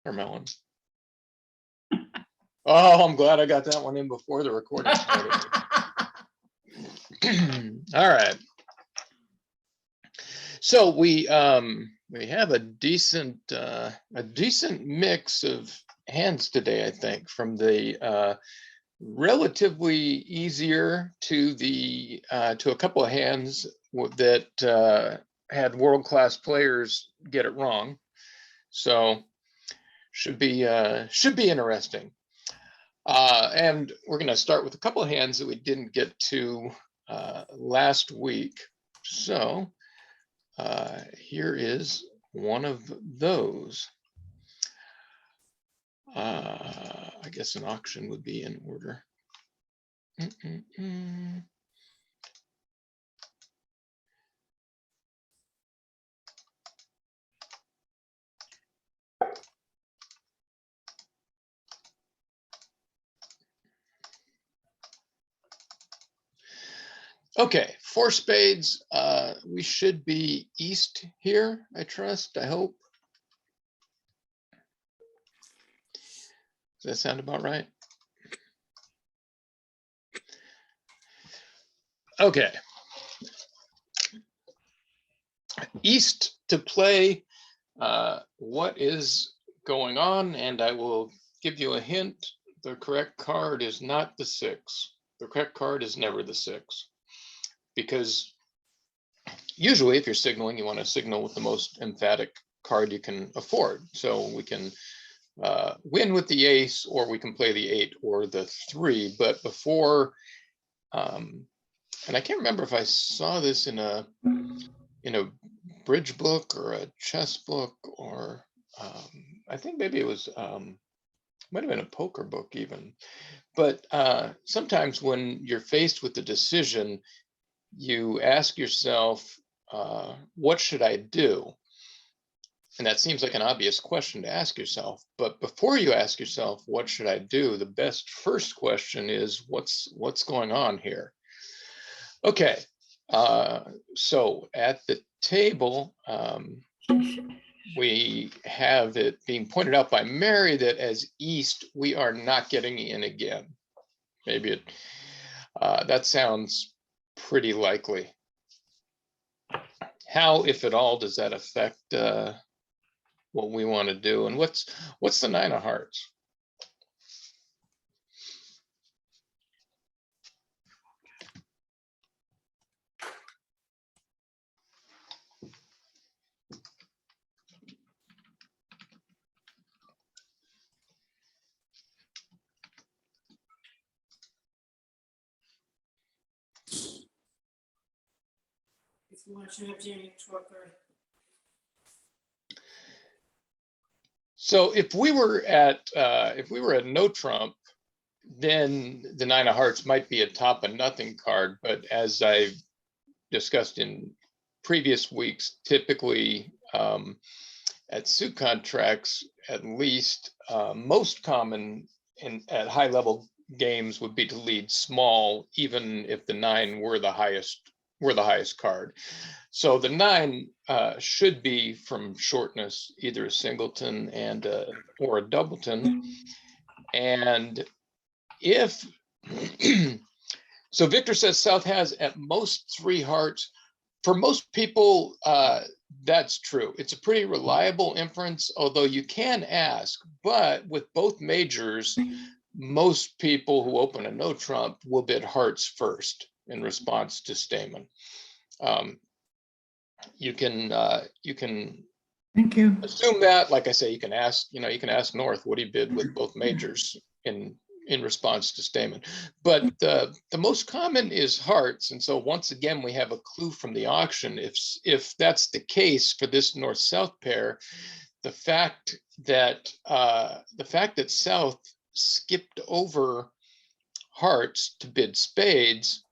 watermelon. Oh, I'm glad I got that one in before the recording started. All right. So we have a decent mix of hands today, I think, from the relatively easier to the to a couple of hands that had world-class players get it wrong. So should be interesting. And we're going to start with a couple of hands that we didn't get to last week. So here is one of those. I guess an auction would be in order. Okay, 4 spades. We should be east here, I trust, I hope. Does that sound about right? Okay. East to play what is going on, and I will give you a hint. The correct card is not the 6. The correct card is never the 6. Because usually if you're signaling, you want to signal with the most emphatic card you can afford. So we can win with the ace, or we can play the 8 or the 3. But before, and I can't remember if I saw this in a bridge book or a chess book, or I think maybe it was might have been a poker book even. But sometimes when you're faced with the decision, you ask yourself, what should I do? And that seems like an obvious question to ask yourself. But before you ask yourself, what should I do? The best first question is, what's going on here? Okay, so at the table, we have it being pointed out by Mary that as east, we are not getting in again. Maybe it, that sounds pretty likely. How, if at all, does that affect what we want to do? And what's the 9 of hearts? So if we were at no trump, then the 9 of hearts might be a top of nothing card. But as I've discussed in previous weeks, typically at suit contracts, at least, most common at high level games would be to lead small, even if the 9 were the highest card. So the 9 should be from shortness, either a singleton and or a doubleton. And if so, Victor says South has at most 3 hearts. For most people, that's true. It's a pretty reliable inference, although you can ask. But with both majors, most people who open a no trump will bid hearts first in response to Stayman. You can Thank you. Assume that, like I say, you can ask North what he bid with both majors in response to Stayman. But the most common is hearts. And so once again, we have a clue from the auction. If that's the case for this north-south pair, the fact that South skipped over hearts to bid spades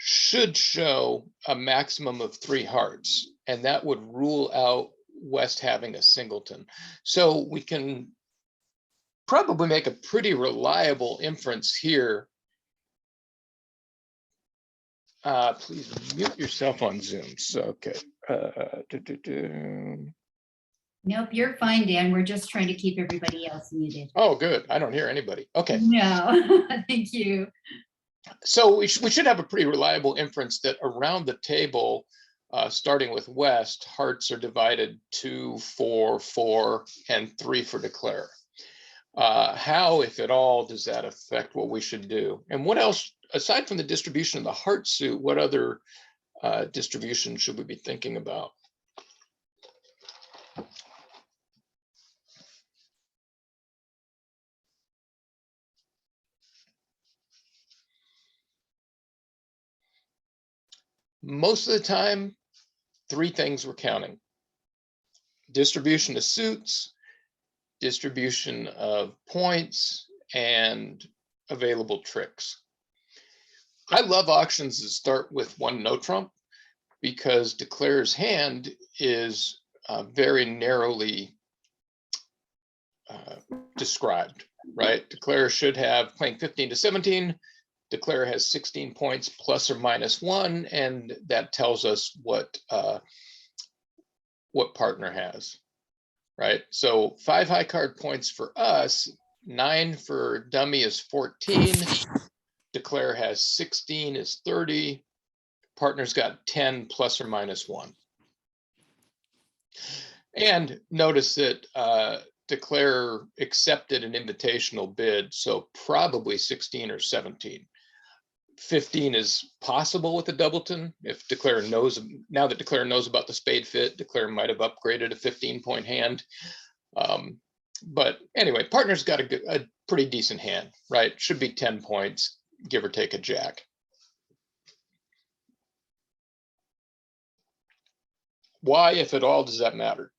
should show a maximum of 3 hearts, and that would rule out West having a singleton. So we can probably make a pretty reliable inference here. Please mute yourself on Zoom. So, okay. Nope, you're fine, Dan. We're just trying to keep everybody else muted. Oh, good. I don't hear anybody. Okay. No, thank you. So we should have a pretty reliable inference that around the table, starting with West, hearts are divided 2, 4, 4, and 3 for declare. How, if at all, does that affect what we should do? And what else, aside from the distribution of the heart suit, what other distribution should we be thinking about? Most of the time, 3 things we're counting: distribution of suits, distribution of points, and available tricks. I love auctions that start with 1 no trump, because declare's hand is very narrowly described, right? Declare should have playing 15 to 17. Declare has 16 points plus or minus 1, and that tells us what partner has, right? So 5 high card points for us, 9 for dummy is 14. Declare has 16 is 30. Partner's got 10 plus or minus 1. And notice that declare accepted an invitational bid, so probably 16 or 17. 15 is possible with a doubleton. If declare knows, now that declare knows about the spade fit, declare might have upgraded a 15-point hand. But anyway, partner's got a pretty decent hand, right? Should be 10 points, give or take a jack. Why, if at all, does that matter?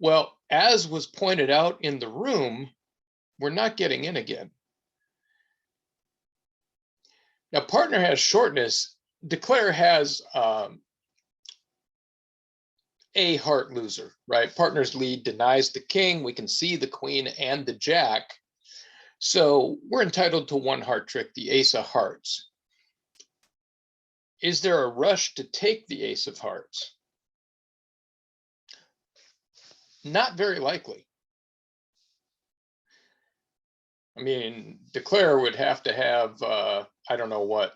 Well, as was pointed out in the room, we're not getting in again. Now, partner has shortness. Declare has a heart loser, right? Partner's lead denies the king. We can see the queen and the jack. So we're entitled to 1 heart trick, the ace of hearts. Is there a rush to take the ace of hearts? Not very likely. I mean, declare would have to have, I don't know what,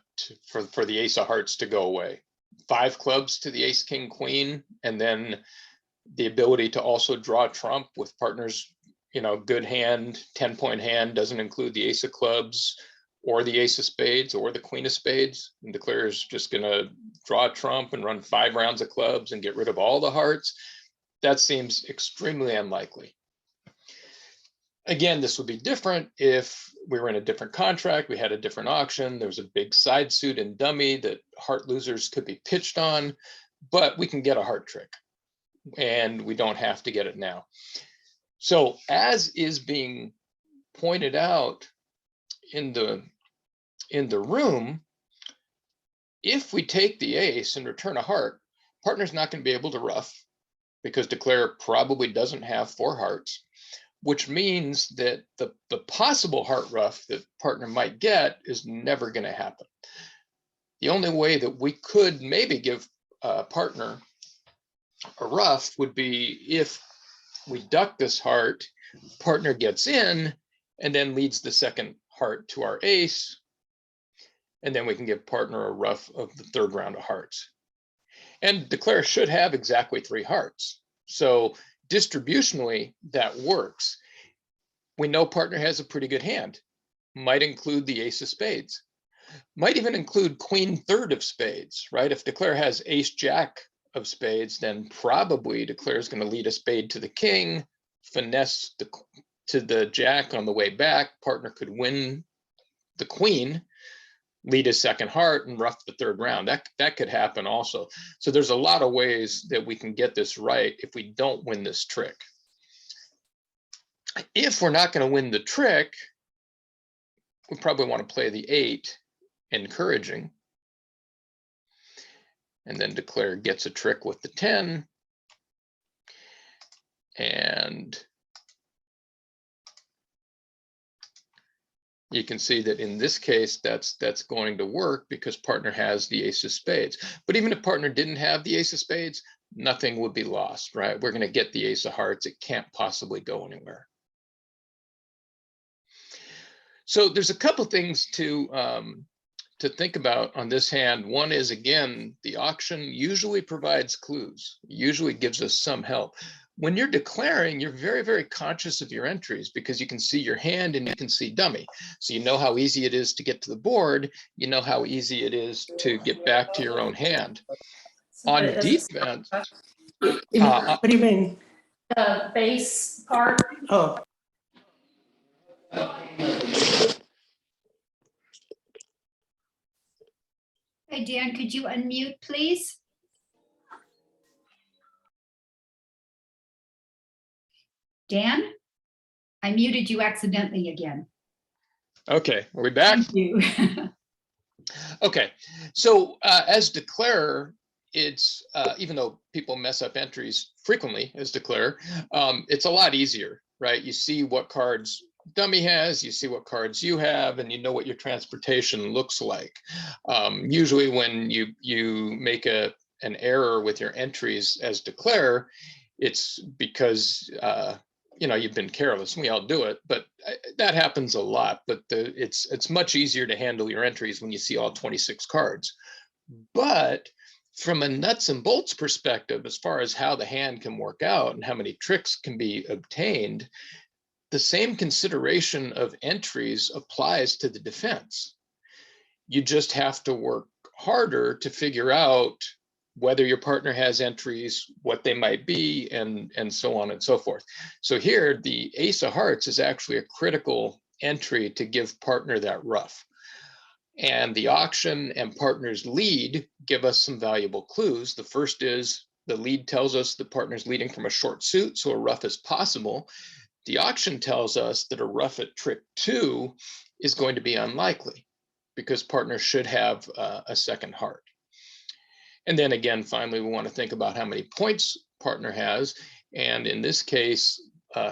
for the ace of hearts to go away. 5 clubs to the ace, king, queen, and then the ability to also draw trump with partners, good hand, 10-point hand, doesn't include the ace of clubs or the ace of spades or the queen of spades. And declare is just going to draw trump and run 5 rounds of clubs and get rid of all the hearts. That seems extremely unlikely. Again, this would be different if we were in a different contract, we had a different auction, there was a big side suit and dummy that heart losers could be pitched on, but we can get a heart trick and we don't have to get it now. So as is being pointed out in the room, if we take the ace and return a heart, partner's not going to be able to ruff because declare probably doesn't have 4 hearts, which means that the possible heart ruff that partner might get is never going to happen. The only way that we could maybe give partner a ruff would be if we duck this heart, partner gets in, and then leads the second heart to our ace, and then we can give partner a ruff of the 3rd round of hearts. And declare should have exactly 3 hearts. So distributionally, that works. We know partner has a pretty good hand. Might include the ace of spades. Might even include queen 3rd of spades, right? If declare has ace jack of spades, then probably declare is going to lead a spade to the king, finesse to the jack on the way back. Partner could win the queen, lead a second heart, and ruff the 3rd round. That could happen also. So there's a lot of ways that we can get this right if we don't win this trick. If we're not going to win the trick, we probably want to play the 8, encouraging. And then declare gets a trick with the 10. And you can see that in this case, that's going to work because partner has the ace of spades. But even if partner didn't have the ace of spades, nothing would be lost, right? We're going to get the ace of hearts. It can't possibly go anywhere. So there's a couple things to think about on this hand. One is, again, the auction usually provides clues, usually gives us some help. When you're declaring, you're very, very conscious of your entries because you can see your hand and you can see dummy. So you know how easy it is to get to the board. You know how easy it is to get back to your own hand. On defense. What do you mean? The base part. Oh, Hey, Dan, could you unmute, please? Dan? I muted you accidentally again. Okay, are we back? Thank you. Okay, so as declarer, it's even though people mess up entries frequently as declarer, it's a lot easier, right? You see what cards dummy has, you see what cards you have, and you know what your transportation looks like. Usually when you make an error with your entries as declarer, it's because you've been careless. We all do it, but that happens a lot. But it's much easier to handle your entries when you see all 26 cards. But from a nuts and bolts perspective, as far as how the hand can work out and how many tricks can be obtained, the same consideration of entries applies to the defense. You just have to work harder to figure out whether your partner has entries, what they might be, and so on and so forth. So here, the ace of hearts is actually a critical entry to give partner that ruff. And the auction and partner's lead give us some valuable clues. The first is the lead tells us the partner's leading from a short suit, so a ruff is possible. The auction tells us that a ruff at trick 2 is going to be unlikely because partner should have a second heart. And then again, finally, we want to think about how many points partner has. And in this case,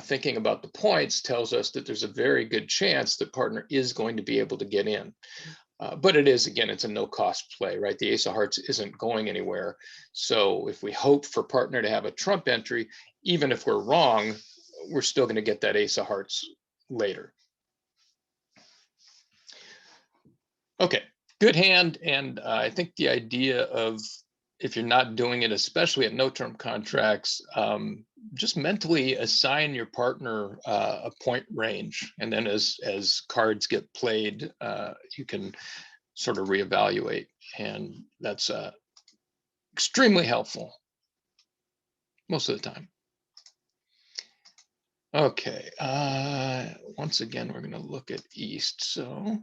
thinking about the points tells us that there's a very good chance that partner is going to be able to get in. But it is, again, it's a no cost play, right? The ace of hearts isn't going anywhere. So if we hope for partner to have a trump entry, even if we're wrong, we're still going to get that ace of hearts later. Okay, good hand. And I think the idea of, if you're not doing it, especially at no term contracts, just mentally assign your partner a point range. And then as cards get played, you can sort of reevaluate. And that's extremely helpful most of the time. Okay, once again, we're going to look at East. So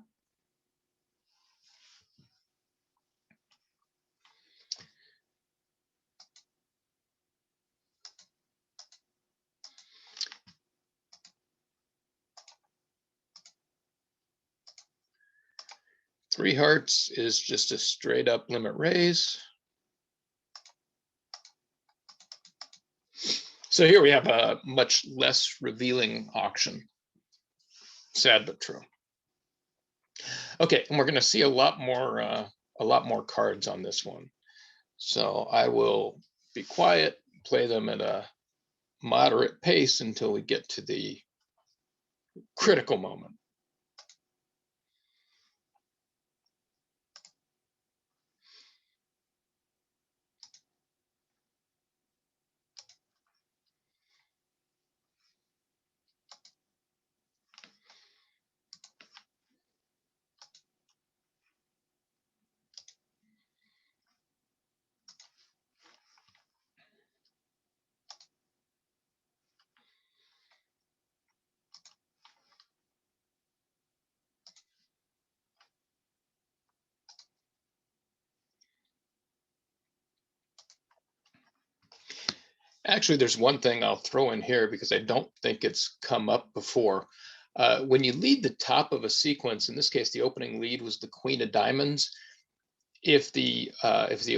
three hearts is just a straight up limit raise. So here we have a much less revealing auction. Sad but true. Okay, and we're going to see a lot more cards on this one. So I will be quiet, play them at a moderate pace until we get to the critical moment. Actually, there's one thing I'll throw in here because I don't think it's come up before. When you lead the top of a sequence, in this case, the opening lead was the Queen of Diamonds. If the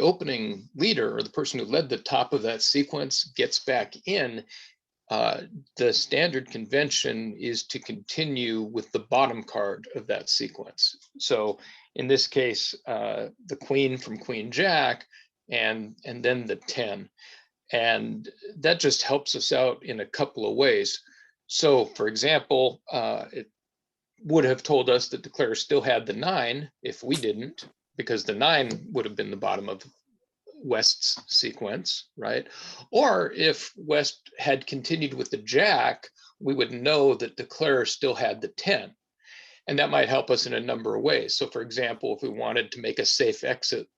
opening leader or the person who led the top of that sequence gets back in, the standard convention is to continue with the bottom card of that sequence. So in this case, the queen from Queen Jack, and then the 10. And that just helps us out in a couple of ways. So for example, it would have told us that Declare still had the 9 if we didn't, because the 9 would have been the bottom of West's sequence, right? Or if West had continued with the Jack, we would know that Declare still had the 10. And that might help us in a number of ways. So for example, if we wanted to make a safe exit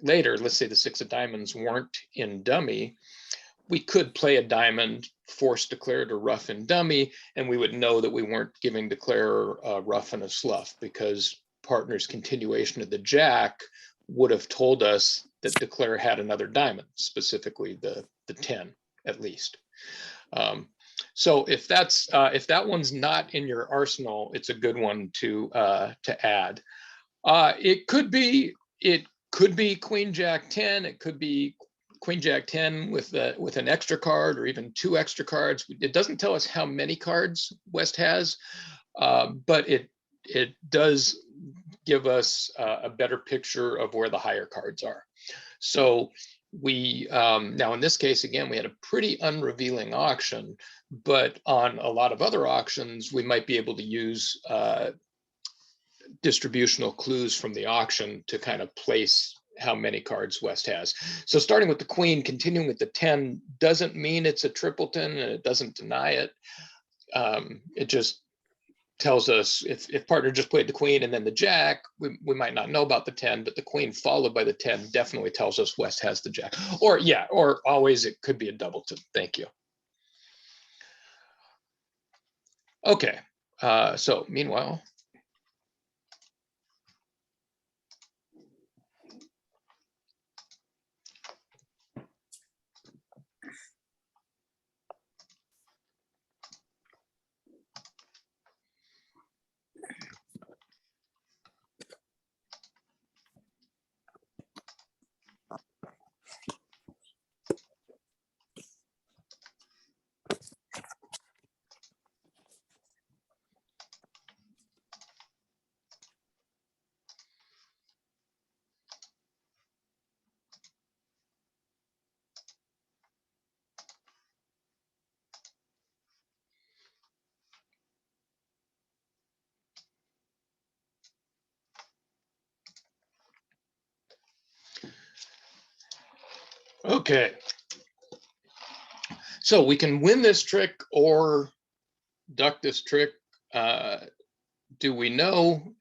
later, let's say the 6 of diamonds weren't in dummy, we could play a diamond, force Declare to ruff and dummy, and we would know that we weren't giving Declare a ruff and a slough, because partner's continuation of the Jack would have told us that Declare had another diamond, specifically the 10 at least. So if that one's not in your arsenal, it's a good one to add. It could be Queen Jack 10. It could be Queen Jack 10 with an extra card, or even 2 extra cards. It doesn't tell us how many cards West has, but it does give us a better picture of where the higher cards are. So we now in this case, again, we had a pretty unrevealing auction, but on a lot of other auctions, we might be able to use distributional clues from the auction to kind of place how many cards West has. So starting with the queen, continuing with the 10 doesn't mean it's a tripleton, and it doesn't deny it. It just tells us if partner just played the queen and then the Jack, we might not know about the 10, but the queen followed by the 10 definitely tells us West has the Jack. Or yeah, or always it could be a doubleton. Thank you. Okay, so meanwhile, okay. So we can win this trick or duck this trick. Do we know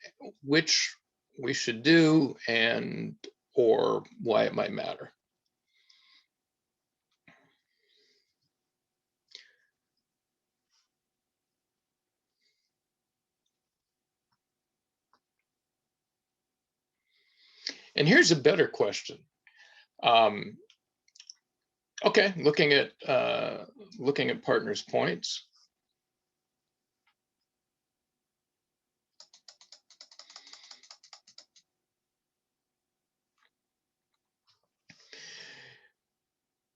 which we should do and or why it might matter? And here's a better question. Okay, looking at partners' points.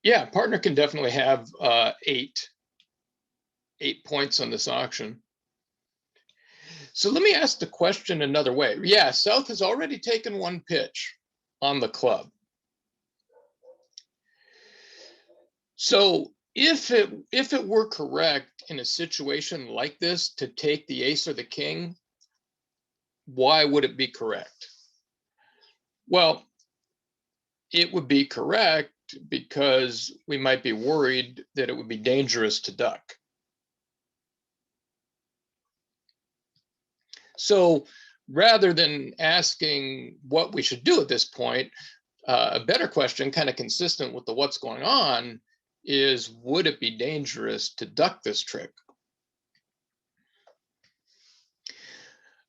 Yeah, partner can definitely have 8 points on this auction. So let me ask the question another way. Yeah, South has already taken 1 pitch on the club. So if it were correct in a situation like this to take the ace or the king, why would it be correct? Well, it would be correct because we might be worried that it would be dangerous to duck. So rather than asking what we should do at this point, a better question, kind of consistent with the what's going on, is would it be dangerous to duck this trick?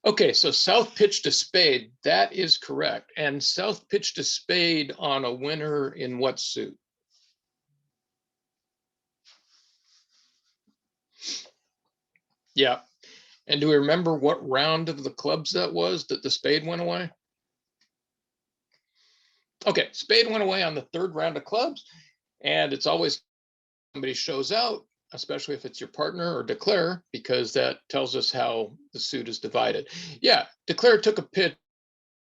Okay, so South pitched a spade. That is correct. And South pitched a spade on a winner in what suit? Yeah. And do we remember what round of the clubs that was that the spade went away? Okay, spade went away on the 3rd round of clubs. And it's always somebody shows out, especially if it's your partner, or declare, because that tells us how the suit is divided. Yeah, declare took a pitch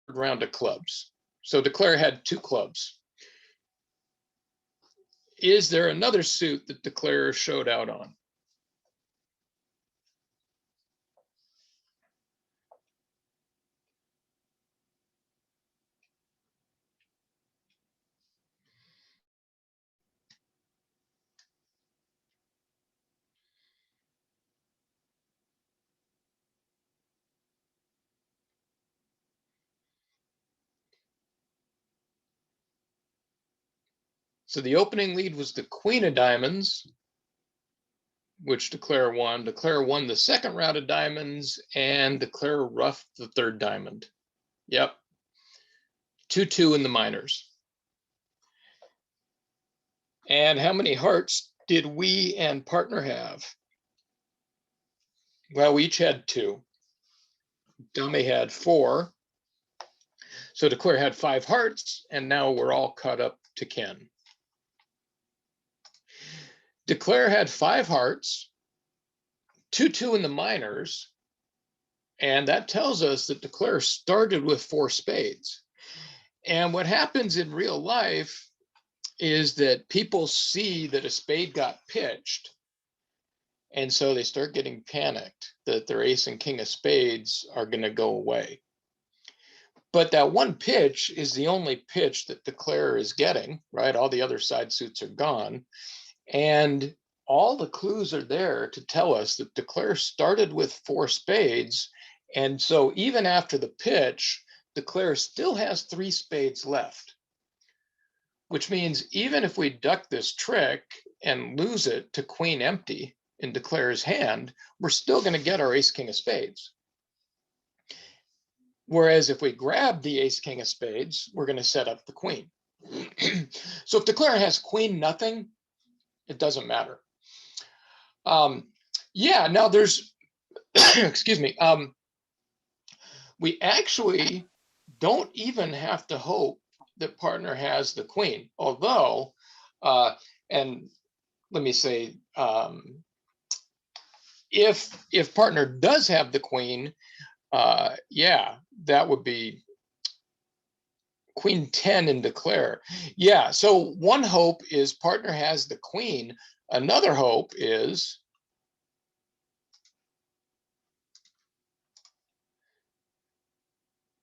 round of clubs. So declare had 2 clubs. Is there another suit that declare showed out on? So the opening lead was the queen of diamonds, which declare won. Declare won the second round of diamonds, and declare ruffed the 3rd diamond. Yep. 2-2 in the minors. And how many hearts did we and partner have? Well, we each had 2. Dummy had 4. So declare had 5 hearts, and now we're all caught up to Ken. Declare had 5 hearts, 2-2 in the minors, and that tells us that declare started with 4 spades. And what happens in real life is that people see that a spade got pitched, and so they start getting panicked that their ace and king of spades are going to go away. But that one pitch is the only pitch that declare is getting, right? All the other side suits are gone. And all the clues are there to tell us that declare started with 4 spades. And so even after the pitch, declare still has 3 spades left, which means even if we duck this trick and lose it to queen empty in declare's hand, we're still going to get our ace king of spades. Whereas if we grab the ace king of spades, we're going to set up the queen. So if declare has queen nothing, it doesn't matter. Yeah, now there's, excuse me, we actually don't even have to hope that partner has the queen, although, and let me say, if partner does have the queen, yeah, that would be queen 10 in declare. Yeah, so one hope is partner has the queen. Another hope is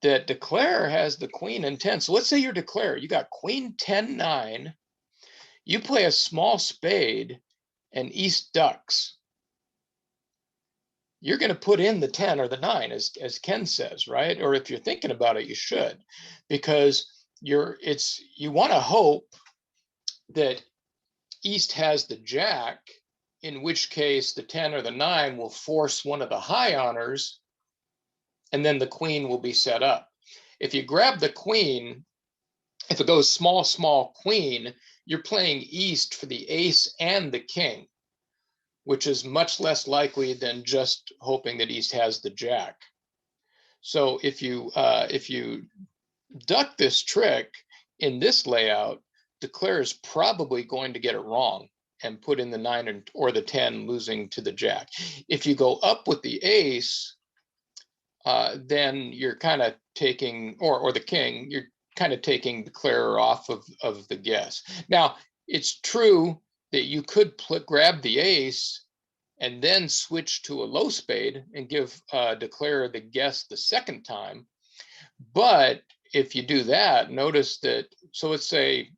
that declare has the queen and 10. So let's say you're declare, you got queen 10, 9, you play a small spade and east ducks. You're going to put in the 10 or the 9, as Ken says, right? Or if you're thinking about it, you should, because you want to hope that east has the jack, in which case the 10 or the 9 will force one of the high honors, and then the queen will be set up. If you grab the queen, if it goes small, small queen, you're playing east for the ace and the king, which is much less likely than just hoping that east has the jack. So if you duck this trick in this layout, declare is probably going to get it wrong and put in the 9 or the 10, losing to the jack. If you go up with the ace, then you're kind of taking, or the king, you're kind of taking declare off of the guess. Now, it's true that you could grab the ace and then switch to a low spade and give declare the guess the second time. But if you do that, notice that, so let's say,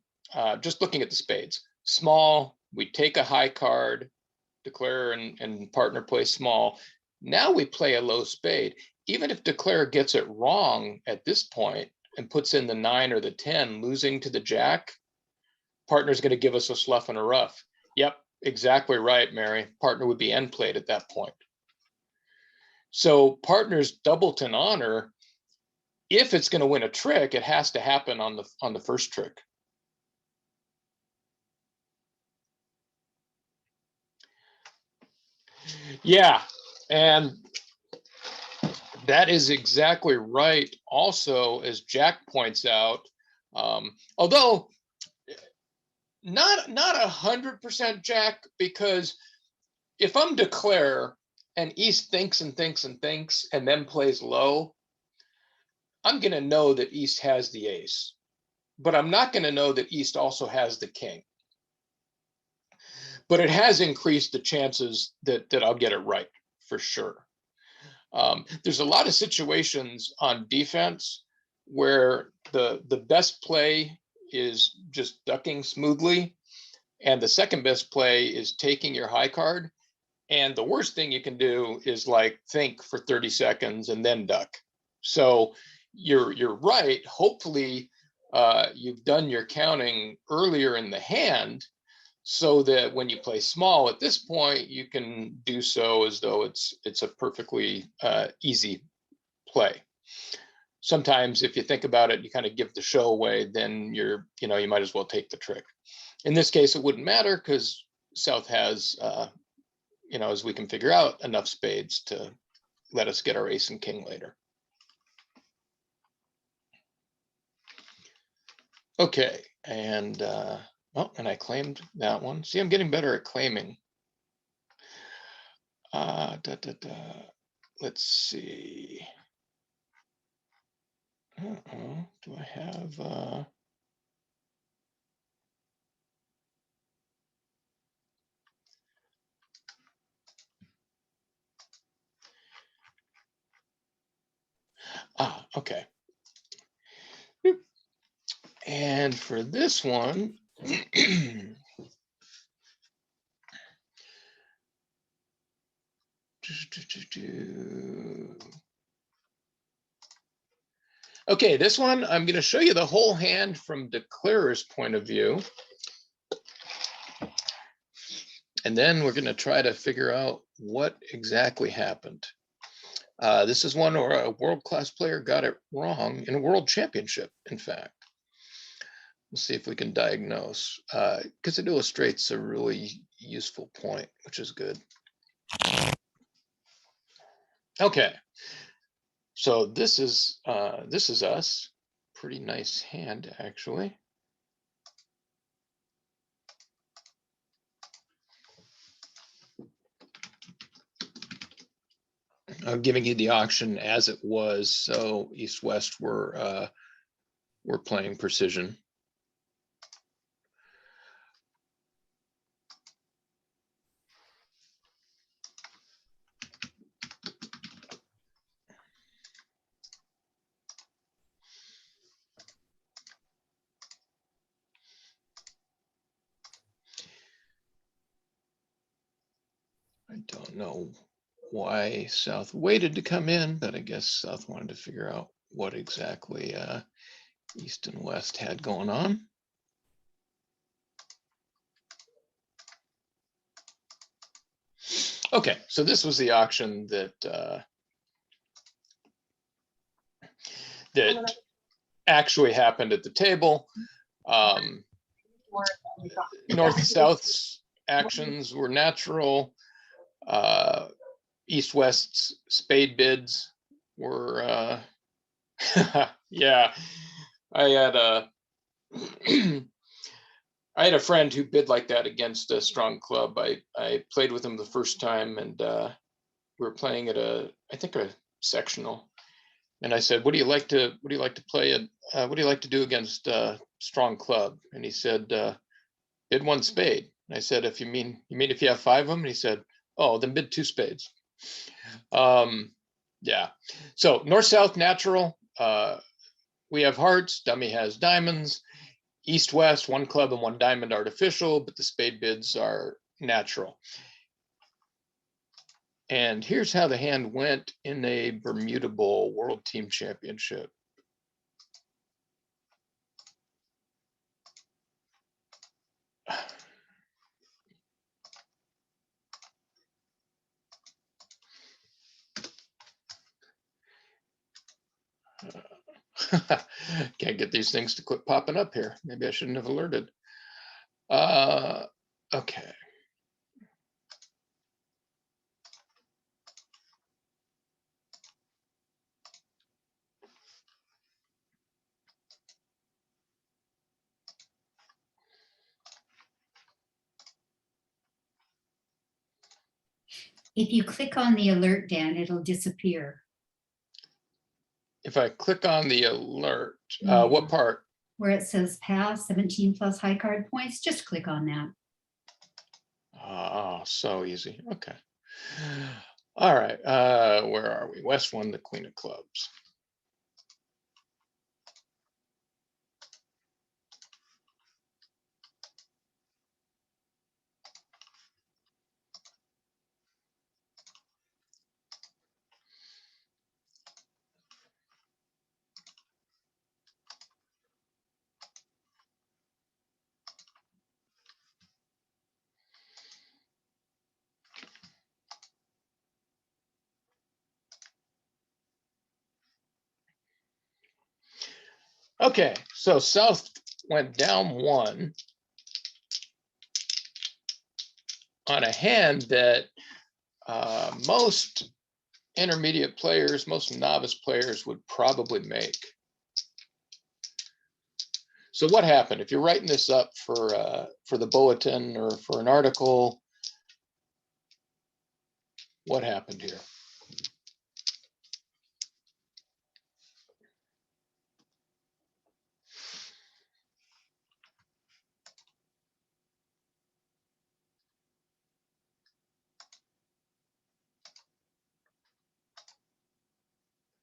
just looking at the spades, small, we take a high card, declare and partner play small. Now we play a low spade. Even if declare gets it wrong at this point and puts in the 9 or the 10, losing to the jack, partner's going to give us a slough and a rough. Yep, exactly right, Mary. Partner would be end played at that point. So partner's doubleton honor, if it's going to win a trick, it has to happen on the first trick. Yeah, and that is exactly right. Also, as Jack points out, although Not 100% jack, because if I'm declare and East thinks and thinks and thinks and then plays low, I'm going to know that East has the ace, but I'm not going to know that East also has the king. But it has increased the chances that I'll get it right for sure. There's a lot of situations on defense where the best play is just ducking smoothly, and the second best play is taking your high card. And the worst thing you can do is like think for 30 seconds and then duck. So you're right. Hopefully you've done your counting earlier in the hand, so that when you play small at this point, you can do so as though it's a perfectly easy play. Sometimes if you think about it, you kind of give the show away, then you might as well take the trick. In this case, it wouldn't matter because South has, as we can figure out, enough spades to let us get our ace and king later. Okay, and and I claimed that one. See, I'm getting better at claiming. Let's see. Do I have okay. And for this one, okay, this one, I'm going to show you the whole hand from declarer's point of view. And then we're going to try to figure out what exactly happened. This is one where a world-class player got it wrong in a world championship, in fact. Let's see if we can diagnose, because it illustrates a really useful point, which is good. Okay, so this is us. Pretty nice hand, actually. I'm giving you the auction as it was, so East-West we're playing precision. I don't know why South waited to come in, but I guess South wanted to figure out what exactly East and West had going on. Okay, so this was the auction that actually happened at the table. North-South's actions were natural. East-West's spade bids were, yeah, I had a friend who bid like that against a strong club. I played with him the first time, and we were playing at I think a sectional. And I said, "What do you like to play? What do you like to do against a strong club?" And he said, "Bid one spade." And I said, "If you mean if you have 5 of them?" And he said, "Oh, then bid 2 spades." Yeah. So North-South natural. We have hearts. Dummy has diamonds. East-West, 1 club and 1 diamond artificial, but the spade bids are natural. And here's how the hand went in a Bermuda Bowl World Team Championship. Can't get these things to quit popping up here. Maybe I shouldn't have alerted. Okay. If you click on the alert, Dan, it'll disappear. If I click on the alert, Yeah. what part? Where it says pass 17 plus high card points, just click on that. Oh, so easy. Okay. All right. Where are we? West won the Queen of Clubs. Okay, so South went down 1 on a hand that most intermediate players, most novice players would probably make. So what happened? If you're writing this up for the bulletin or for an article, what happened here?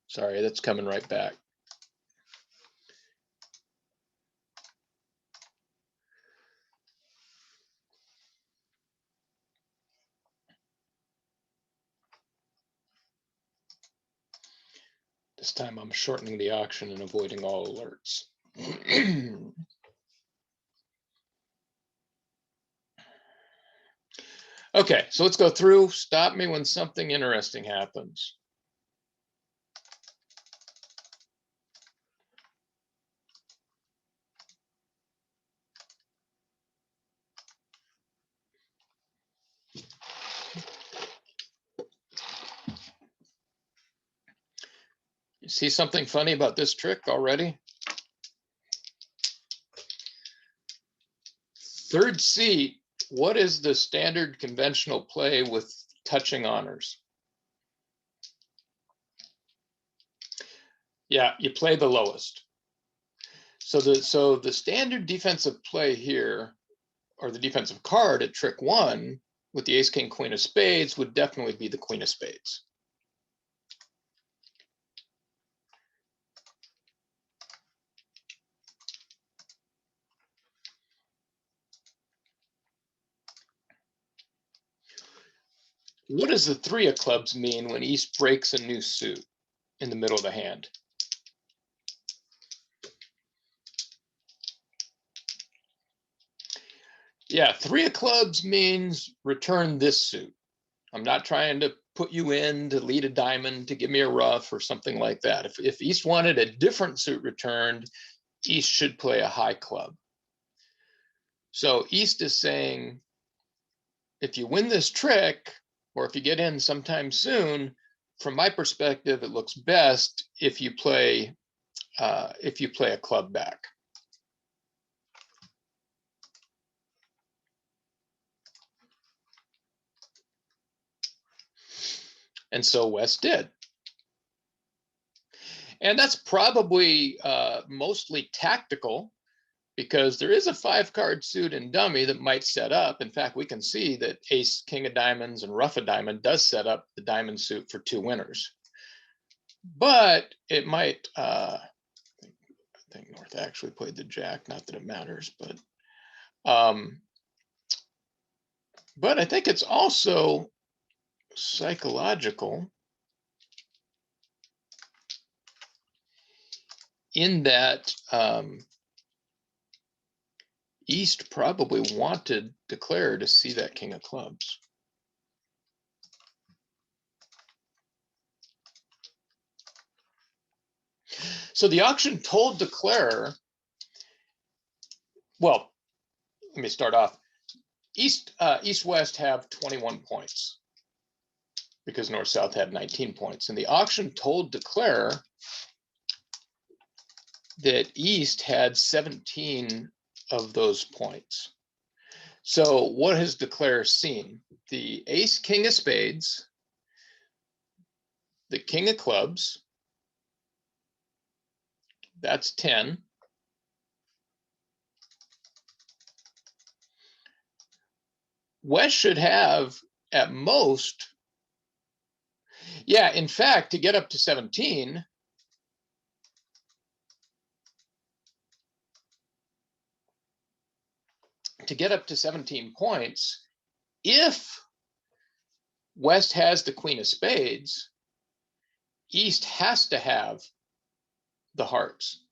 Sorry, that's coming right back. This time I'm shortening the auction and avoiding all alerts. Okay, so let's go through. Stop me when something interesting happens. You see something funny about this trick already? Third seat, what is the standard conventional play with touching honors? Yeah, you play the lowest. So the standard defensive play here, or the defensive card at trick 1 with the ace, king, queen of spades would definitely be the queen of spades. What does the 3 of clubs mean when East breaks a new suit in the middle of the hand? Yeah, 3 of clubs means return this suit. I'm not trying to put you in to lead a diamond to give me a rough or something like that. If East wanted a different suit returned, East should play a high club. So East is saying, if you win this trick, or if you get in sometime soon, from my perspective, it looks best if you play a club back. And so West did. And that's probably mostly tactical, because there is a 5-card suit in dummy that might set up. In fact, we can see that ace, king of diamonds, and rough of diamond does set up the diamond suit for 2 winners. But it might, I think North actually played the jack, not that it matters, but I think it's also psychological in that East probably wanted Declare to see that king of clubs. So the auction told Declare, well, let me start off. East-West have 21 points because North-South had 19 points. And the auction told Declare that East had 17 of those points. So what has Declare seen? The ace, king of spades, the king of clubs, that's 10. West should have at most, yeah, in fact, to get up to 17, points, if West has the queen of spades, East has to have the hearts.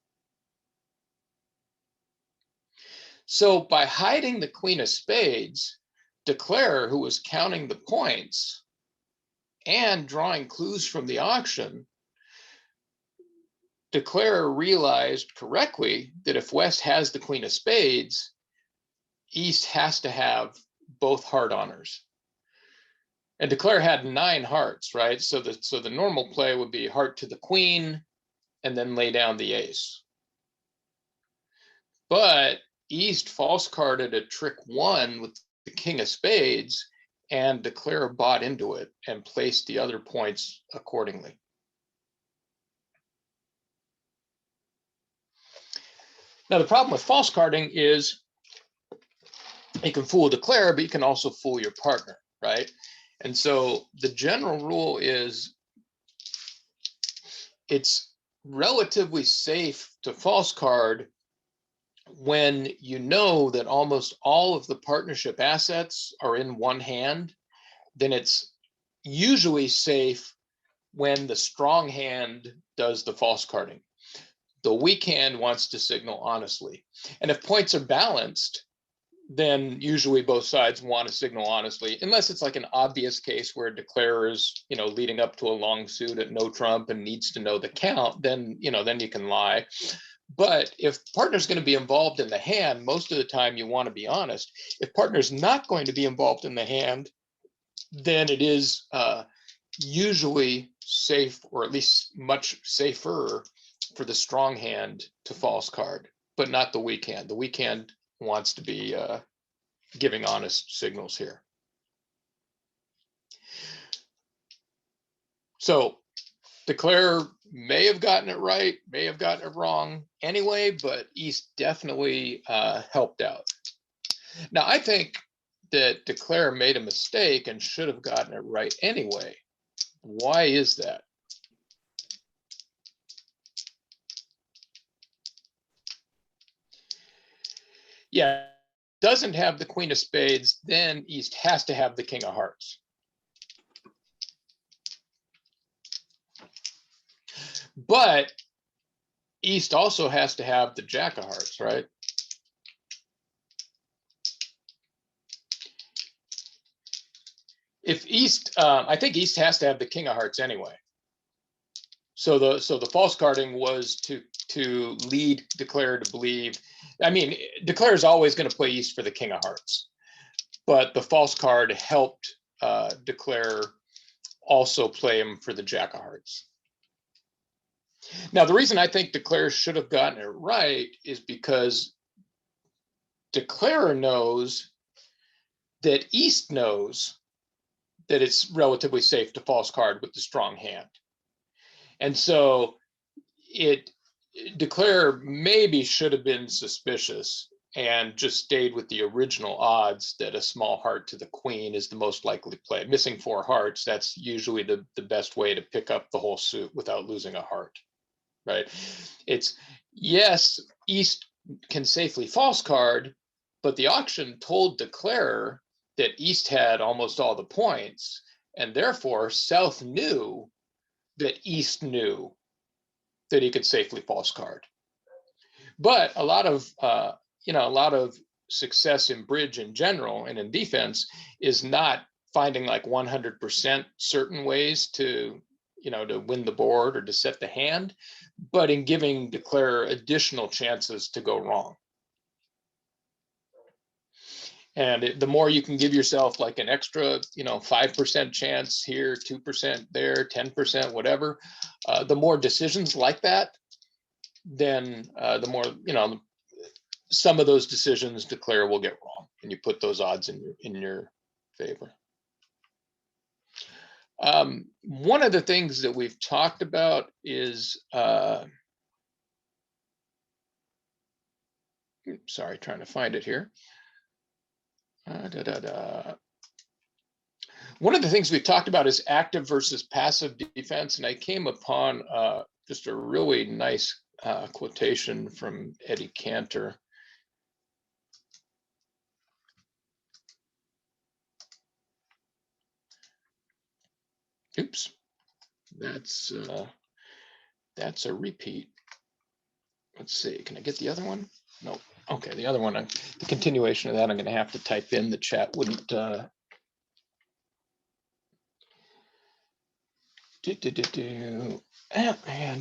So by hiding the queen of spades, Declare, who was counting the points and drawing clues from the auction, Declare realized correctly that if West has the queen of spades, East has to have both heart honors. And Declare had 9 hearts, right? So the normal play would be heart to the queen and then lay down the ace. But East false carded a trick 1 with the king of spades, and Declare bought into it and placed the other points accordingly. Now, the problem with false carding is you can fool Declare, but you can also fool your partner, right? And so the general rule is it's relatively safe to false card when you know that almost all of the partnership assets are in one hand. Then it's usually safe when the strong hand does the false carding. The weak hand wants to signal honestly. And if points are balanced, then usually both sides want to signal honestly, unless it's like an obvious case where a declarer is, leading up to a long suit at no trump and needs to know the count, then you can lie. But if partner's going to be involved in the hand, most of the time you want to be honest. If partner's not going to be involved in the hand, then it is usually safe, or at least much safer, for the strong hand to false card, but not the weak hand. The weak hand wants to be giving honest signals here. So Declare may have gotten it right, may have gotten it wrong anyway, but East definitely helped out. Now, I think that Declare made a mistake and should have gotten it right anyway. Why is that? Yeah, doesn't have the queen of spades, then East has to have the king of hearts. But East also has to have the jack of hearts, right? If East, I think East has to have the king of hearts anyway. So the false carding was to lead Declare to believe. I mean, Declare is always going to play East for the king of hearts, but the false card helped Declare also play him for the jack of hearts. Now, the reason I think Declare should have gotten it right is because Declare knows that East knows that it's relatively safe to false card with the strong hand. And so Declare maybe should have been suspicious and just stayed with the original odds that a small heart to the queen is the most likely play. Missing 4 hearts, that's usually the best way to pick up the whole suit without losing a heart, right? It's, yes, East can safely false card, but the auction told Declare that East had almost all the points, and therefore South knew that East knew that he could safely false card. But a lot of success in bridge in general and in defense is not finding like 100% certain ways to win the board or to set the hand, but in giving Declare additional chances to go wrong. And the more you can give yourself like an extra, 5% chance here, 2% there, 10%, whatever, the more decisions like that, then the more, some of those decisions Declare will get wrong. and you put those odds in your favor. One of the things that we've talked about is, sorry, trying to find it here. One of the things we've talked about is active versus passive defense, and I came upon just a really nice quotation from Eddie Cantor. Oops, that's a repeat. Let's see, can I get the other one? No. Okay, the other one, the continuation of that, I'm going to have to type in. The chat wouldn't. And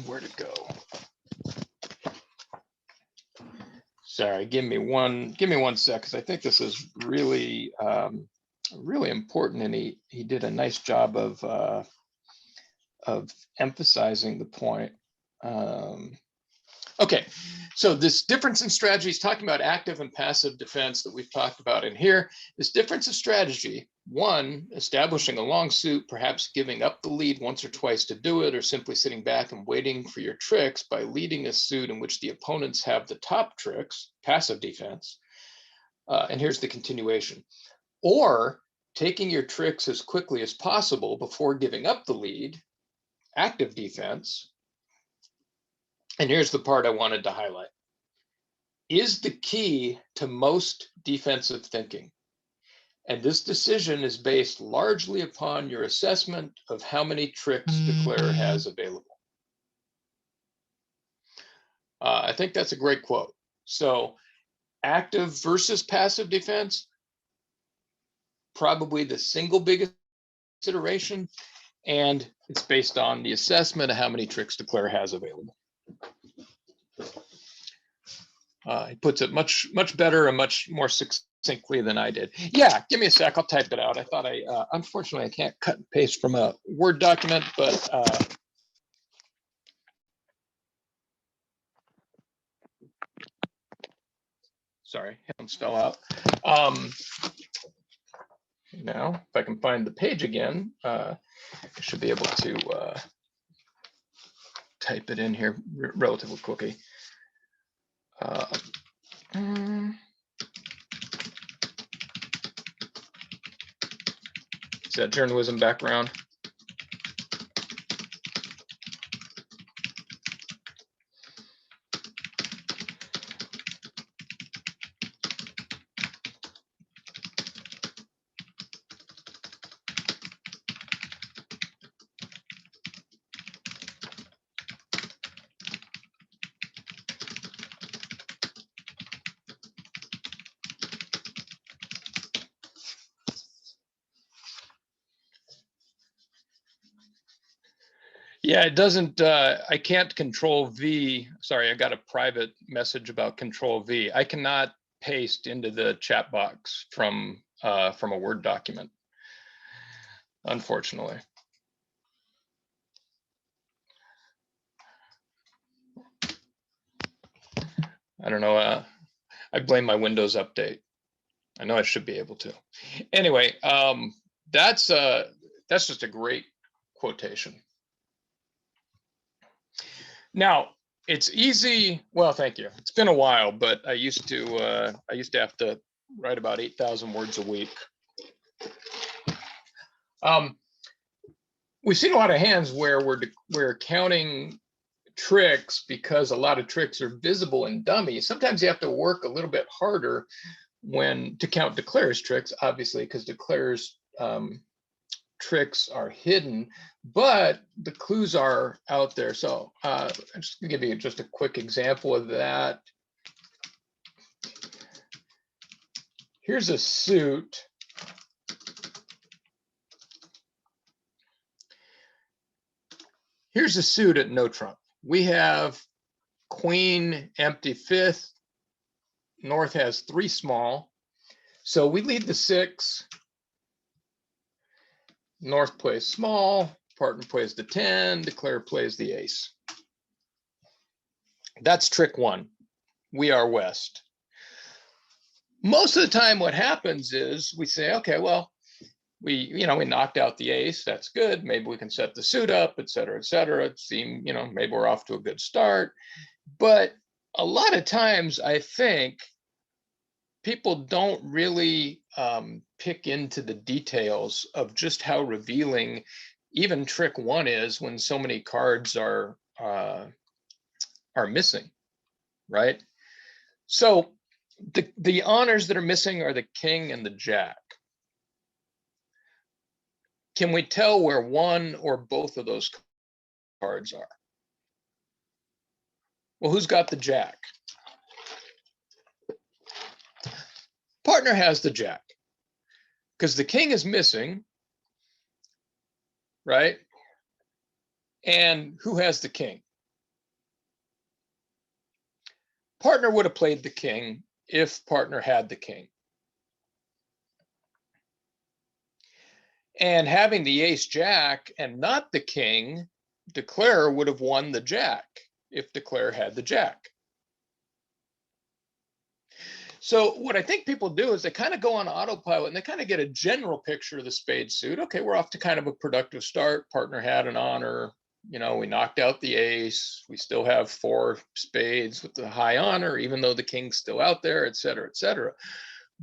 where'd it go? Sorry, give me one sec, because I think this is really really important, and he did a nice job of emphasizing the point. Okay, so this difference in strategies, talking about active and passive defense that we've talked about in here, this difference of strategy, one, establishing a long suit, perhaps giving up the lead once or twice to do it, or simply sitting back and waiting for your tricks by leading a suit in which the opponents have the top tricks, passive defense. And here's the continuation. Or taking your tricks as quickly as possible before giving up the lead, active defense. And here's the part I wanted to highlight, is the key to most defensive thinking. And this decision is based largely upon your assessment of how many tricks Declare has available. I think that's a great quote. So active versus passive defense, probably the single biggest consideration, and it's based on the assessment of how many tricks Declare has available. He puts it much better and much more succinctly than I did. Yeah, give me a sec, I'll type it out. I thought unfortunately I can't cut and paste from a Word document, but sorry, hands fell out. Now, if I can find the page again, I should be able to type it in here relatively quickly. Is that journalism background? Yeah, it doesn't, I can't control V. Sorry, I got a private message about control V. I cannot paste into the chat box from a Word document, unfortunately. I don't know, I blame my Windows update. I know I should be able to. Anyway, that's just a great quotation. Now, it's easy. Well, thank you. It's been a while, but I used to have to write about 8,000 words a week. We've seen a lot of hands where we're counting tricks because a lot of tricks are visible in dummy. Sometimes you have to work a little bit harder to count Declare's tricks, obviously, because Declare's tricks are hidden, but the clues are out there. So I'm just gonna give you just a quick example of that. Here's a suit. Here's a suit at no trump. We have queen, empty fifth. North has 3 small. So we lead the 6. North plays small, partner plays the 10, Declare plays the ace. That's trick 1. We are West. most of the time what happens is we say, okay, well, we knocked out the ace. That's good. Maybe we can set the suit up, et cetera, et cetera. It seemed, maybe we're off to a good start. But a lot of times I think people don't really pick into the details of just how revealing even trick one is when so many cards are missing, right? So the honors that are missing are the king and the jack. Can we tell where one or both of those cards are? Well, who's got the jack? Partner has the jack because the king is missing, right? And who has the king? Partner would have played the king if partner had the king. And having the ace jack and not the king, Declare would have won the jack if Declare had the jack. So what I think people do is they kind of go on autopilot and they kind of get a general picture of the spade suit. Okay, we're off to kind of a productive start. Partner had an honor. We knocked out the ace. We still have 4 spades with the high honor, even though the king's still out there, et cetera, et cetera.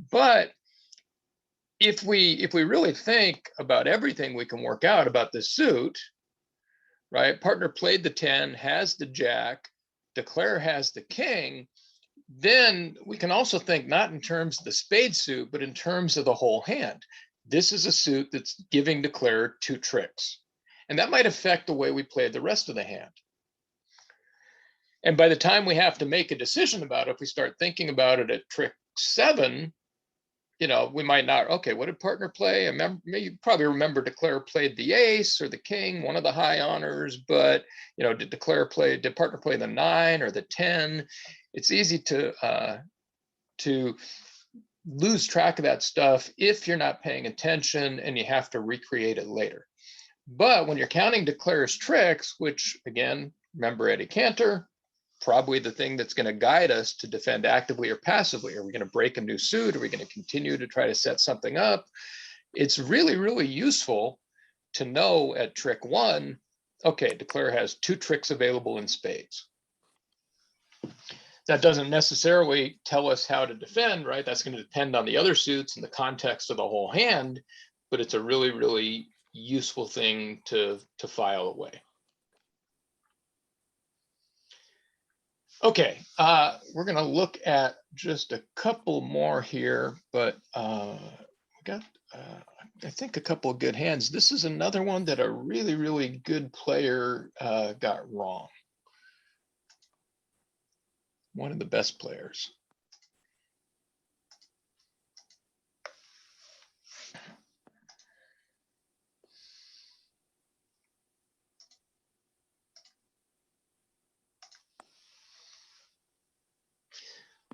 But if we really think about everything we can work out about this suit, right? Partner played the 10, has the jack, Declare has the king. Then we can also think not in terms of the spade suit, but in terms of the whole hand. This is a suit that's giving Declare 2 tricks. And that might affect the way we play the rest of the hand. And by the time we have to make a decision about it, if we start thinking about it at trick 7, we might not, okay, what did partner play? You probably remember Declare played the ace or the king, one of the high honors, but, did partner play the 9 or the 10? It's easy to lose track of that stuff if you're not paying attention and you have to recreate it later. But when you're counting Declare's tricks, which again, remember Eddie Cantor, probably the thing that's going to guide us to defend actively or passively. Are we going to break a new suit? Are we going to continue to try to set something up? It's really, really useful to know at trick 1, okay, Declare has 2 tricks available in spades. That doesn't necessarily tell us how to defend, right? That's going to depend on the other suits and the context of the whole hand, but it's a really, really useful thing to file away. Okay, we're going to look at just a couple more here, but we got, I think, a couple of good hands. This is another one that a really, really good player got wrong. One of the best players.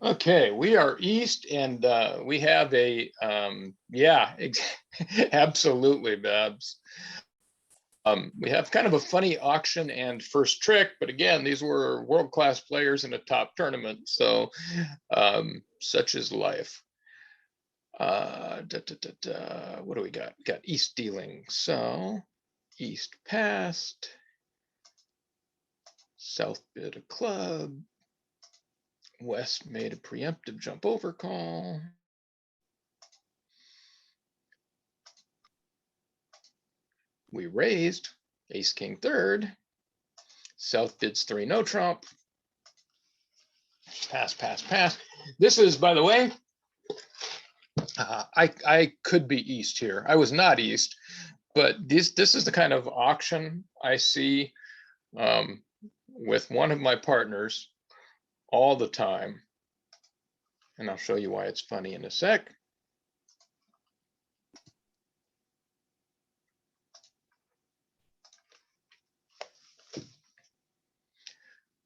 Okay, we are east and we have a, yeah, absolutely, Babs. We have kind of a funny auction and first trick, but again, these were world-class players in a top tournament, so such is life. What do we got? Got east dealing, so east passed, south bid a club, west made a preemptive jump over call. We raised, ace king third, south bids 3 no trump, pass, pass, pass. This is, by the way, I could be east here. I was not east, but this is the kind of auction I see with one of my partners all the time. And I'll show you why it's funny in a sec.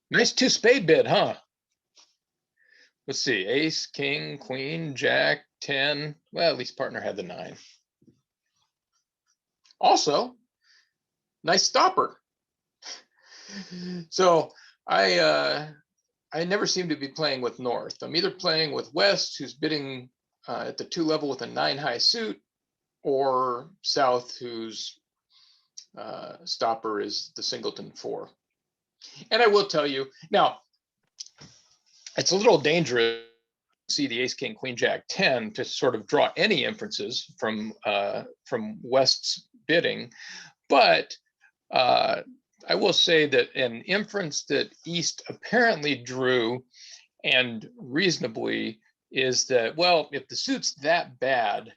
Nice 2 spade bid, huh? Let's see, ace, king, queen, jack, 10. Well, at least partner had the 9. Also, nice stopper. So I I never seem to be playing with North. I'm either playing with West, who's bidding at the 2 level with a 9 high suit, or South, whose stopper is the singleton 4. And I will tell you, now, it's a little dangerous to see the ace, king, queen, jack, 10 to sort of draw any inferences from West's bidding. But I will say that an inference that East apparently drew, and reasonably, is that, well, if the suit's that bad,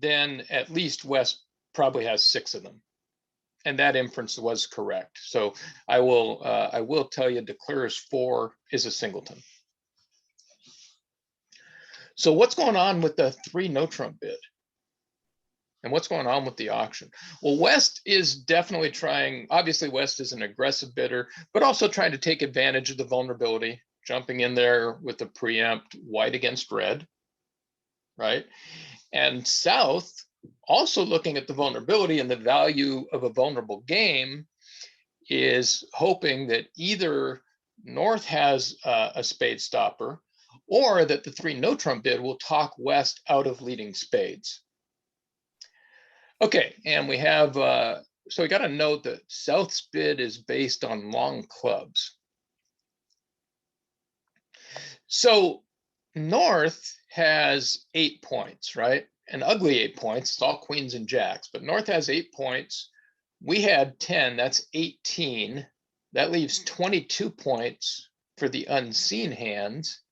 then at least West probably has 6 of them. And that inference was correct. So I will tell you declarer's 4 is a singleton. So what's going on with the 3 no trump bid? And what's going on with the auction? Well, West is definitely trying, obviously West is an aggressive bidder, but also trying to take advantage of the vulnerability, jumping in there with a preempt white against red, right? And South, also looking at the vulnerability and the value of a vulnerable game, is hoping that either North has a spade stopper, or that the 3 no trump bid will talk West out of leading spades. Okay, and we have, so we got to note that South's bid is based on long clubs. So North has 8 points, right? An ugly 8 points, it's all queens and jacks, but North has 8 points. We had 10, that's 18. That leaves 22 points for the unseen hands.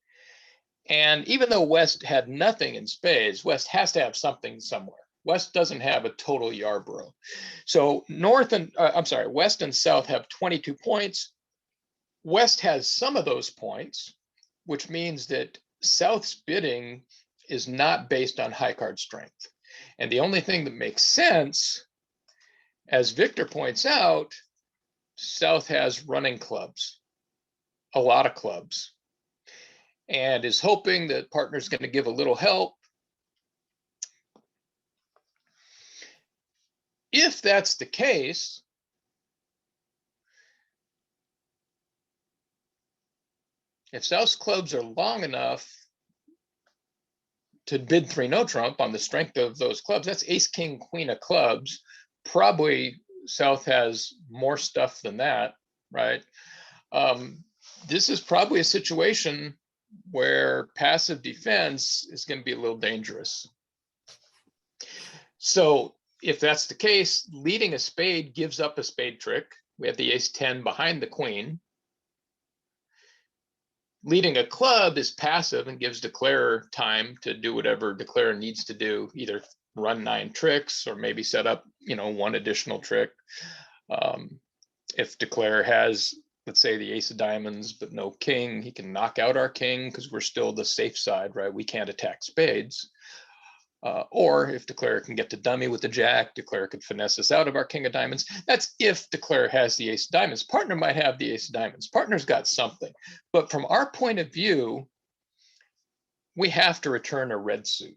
And even though West had nothing in spades, West has to have something somewhere. West doesn't have a total Yarborough. So West and South have 22 points. West has some of those points, which means that South's bidding is not based on high card strength. And the only thing that makes sense, as Victor points out, South has running clubs, a lot of clubs, and is hoping that partner's going to give a little help. If that's the case, if South's clubs are long enough to bid 3 no trump on the strength of those clubs, that's ace, king, queen of clubs. Probably South has more stuff than that, right? This is probably a situation where passive defense is going to be a little dangerous. So if that's the case, leading a spade gives up a spade trick. We have the ace 10 behind the queen. Leading a club is passive and gives declarer time to do whatever declarer needs to do, either run 9 tricks or maybe set up, 1 additional trick. If declarer has, let's say, the ace of diamonds but no king, he can knock out our king because we're still the safe side, right? We can't attack spades. Or if declarer can get to dummy with the jack, declarer could finesse us out of our king of diamonds. That's if declarer has the ace of diamonds. Partner might have the ace of diamonds. Partner's got something. But from our point of view, we have to return a red suit.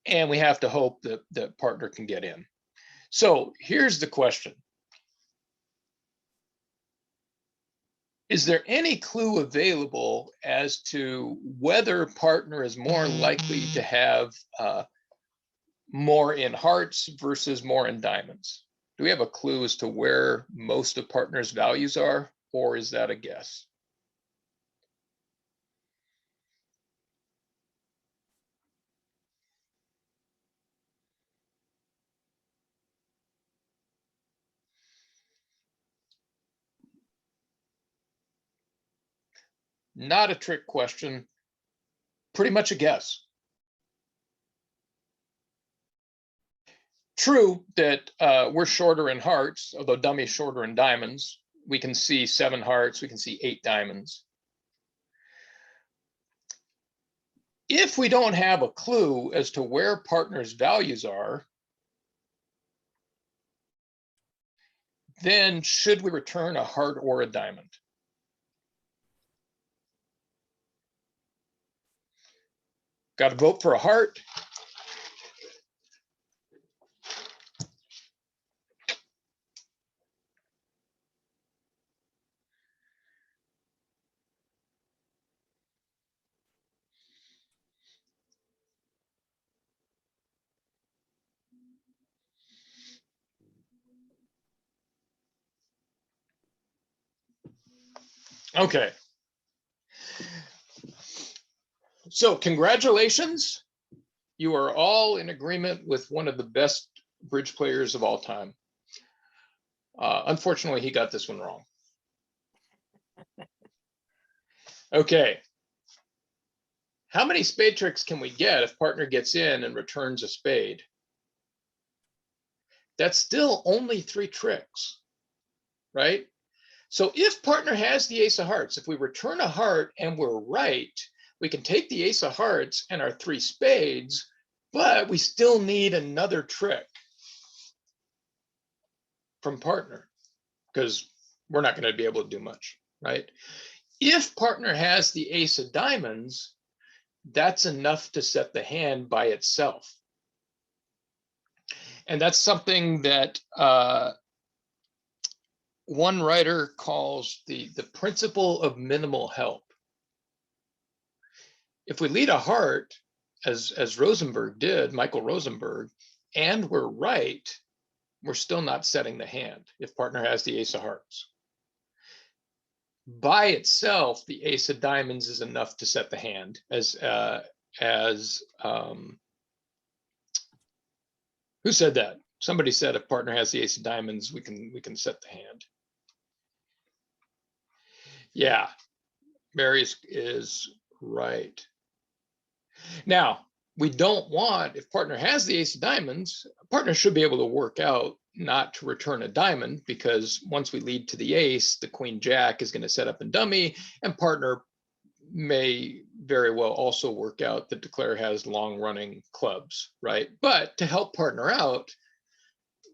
And we have to hope that the partner can get in. So here's the question. Is there any clue available as to whether partner is more likely to have more in hearts versus more in diamonds? Do we have a clue as to where most of partner's values are, or is that a guess? Not a trick question, pretty much a guess. True that we're shorter in hearts, although dummy's shorter in diamonds. We can see 7 hearts, we can see 8 diamonds. If we don't have a clue as to where partner's values are, then should we return a heart or a diamond? Got to vote for a heart. Okay. So congratulations. You are all in agreement with one of the best bridge players of all time. Unfortunately, he got this one wrong. Okay. How many spade tricks can we get if partner gets in and returns a spade? That's still only 3 tricks, right? So if partner has the ace of hearts, if we return a heart and we're right, we can take the ace of hearts and our 3 spades, but we still need another trick from partner because we're not going to be able to do much, right? If partner has the ace of diamonds, that's enough to set the hand by itself. And that's something that one writer calls the principle of minimal help. If we lead a heart, as Rosenberg did, Michael Rosenberg, and we're right, we're still not setting the hand if partner has the ace of hearts. By itself, the ace of diamonds is enough to set the hand, who said that? Somebody said if partner has the ace of diamonds, we can set the hand. Yeah, Mary is right. Now, we don't want, if partner has the ace of diamonds, partner should be able to work out not to return a diamond, because once we lead to the ace, the queen jack is going to set up in dummy, and partner may very well also work out that declare has long running clubs, right? But to help partner out,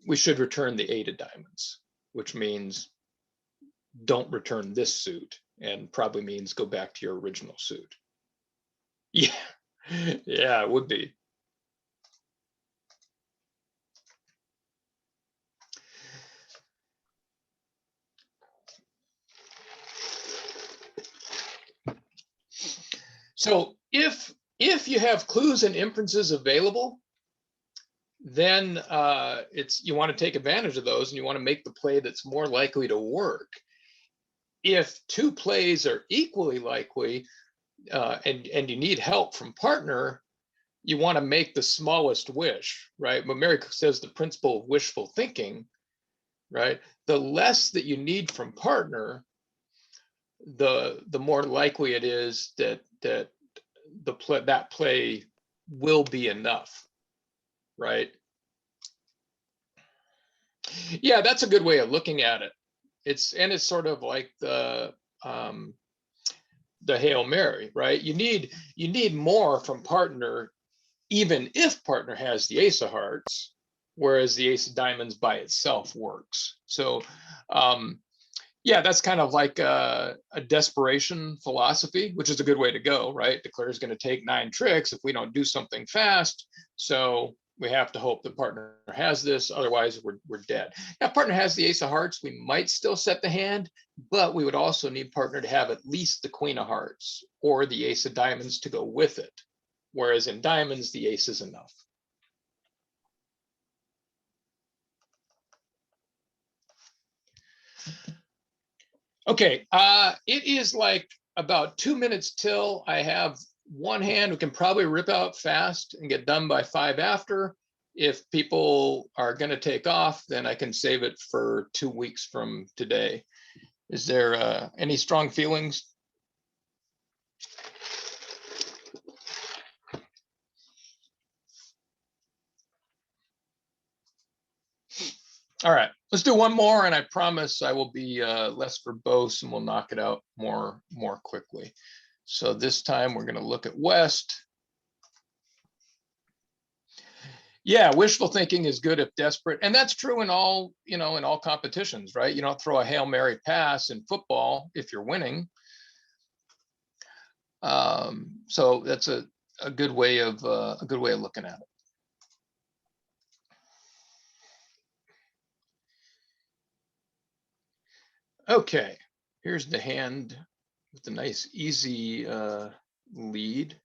we should return the 8 of diamonds, which means don't return this suit, and probably means go back to your original suit. Yeah, yeah, it would be. So if you have clues and inferences available, then you want to take advantage of those and you want to make the play that's more likely to work. If 2 plays are equally likely and you need help from partner, you want to make the smallest wish, right? But Mary says the principle of wishful thinking, right? The less that you need from partner, the more likely it is that that play will be enough, right? Yeah, that's a good way of looking at it. It's sort of like the Hail Mary, right? You need more from partner, even if partner has the ace of hearts, whereas the ace of diamonds by itself works. So yeah, that's kind of like a desperation philosophy, which is a good way to go, right? Declare is going to take 9 tricks if we don't do something fast. So we have to hope the partner has this, otherwise we're dead. Now, if partner has the ace of hearts, we might still set the hand, but we would also need partner to have at least the queen of hearts or the ace of diamonds to go with it. Whereas in diamonds, the ace is enough. Okay, it is like about 2 minutes till. I have one hand we can probably rip out fast and get done by 5 after. If people are going to take off, then I can save it for 2 weeks from today. Is there any strong feelings? All right, let's do one more, and I promise I will be less verbose and we'll knock it out more quickly. So this time we're going to look at West. Yeah, wishful thinking is good if desperate, and that's true in all in all competitions, right? You don't throw a Hail Mary pass in football if you're winning. So that's a good way of looking at it. Okay, here's the hand with a nice easy lead.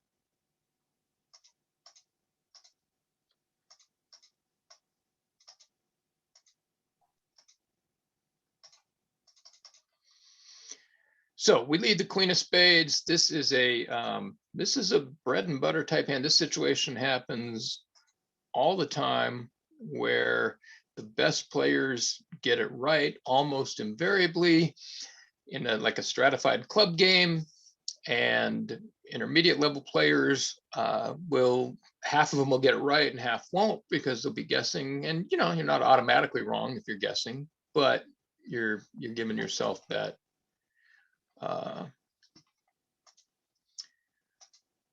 So we lead the queen of spades. This is a bread and butter type hand. This situation happens all the time where the best players get it right almost invariably in like a stratified club game, and intermediate level players half of them will get it right and half won't, because they'll be guessing. And you're not automatically wrong if you're guessing, but you're giving yourself that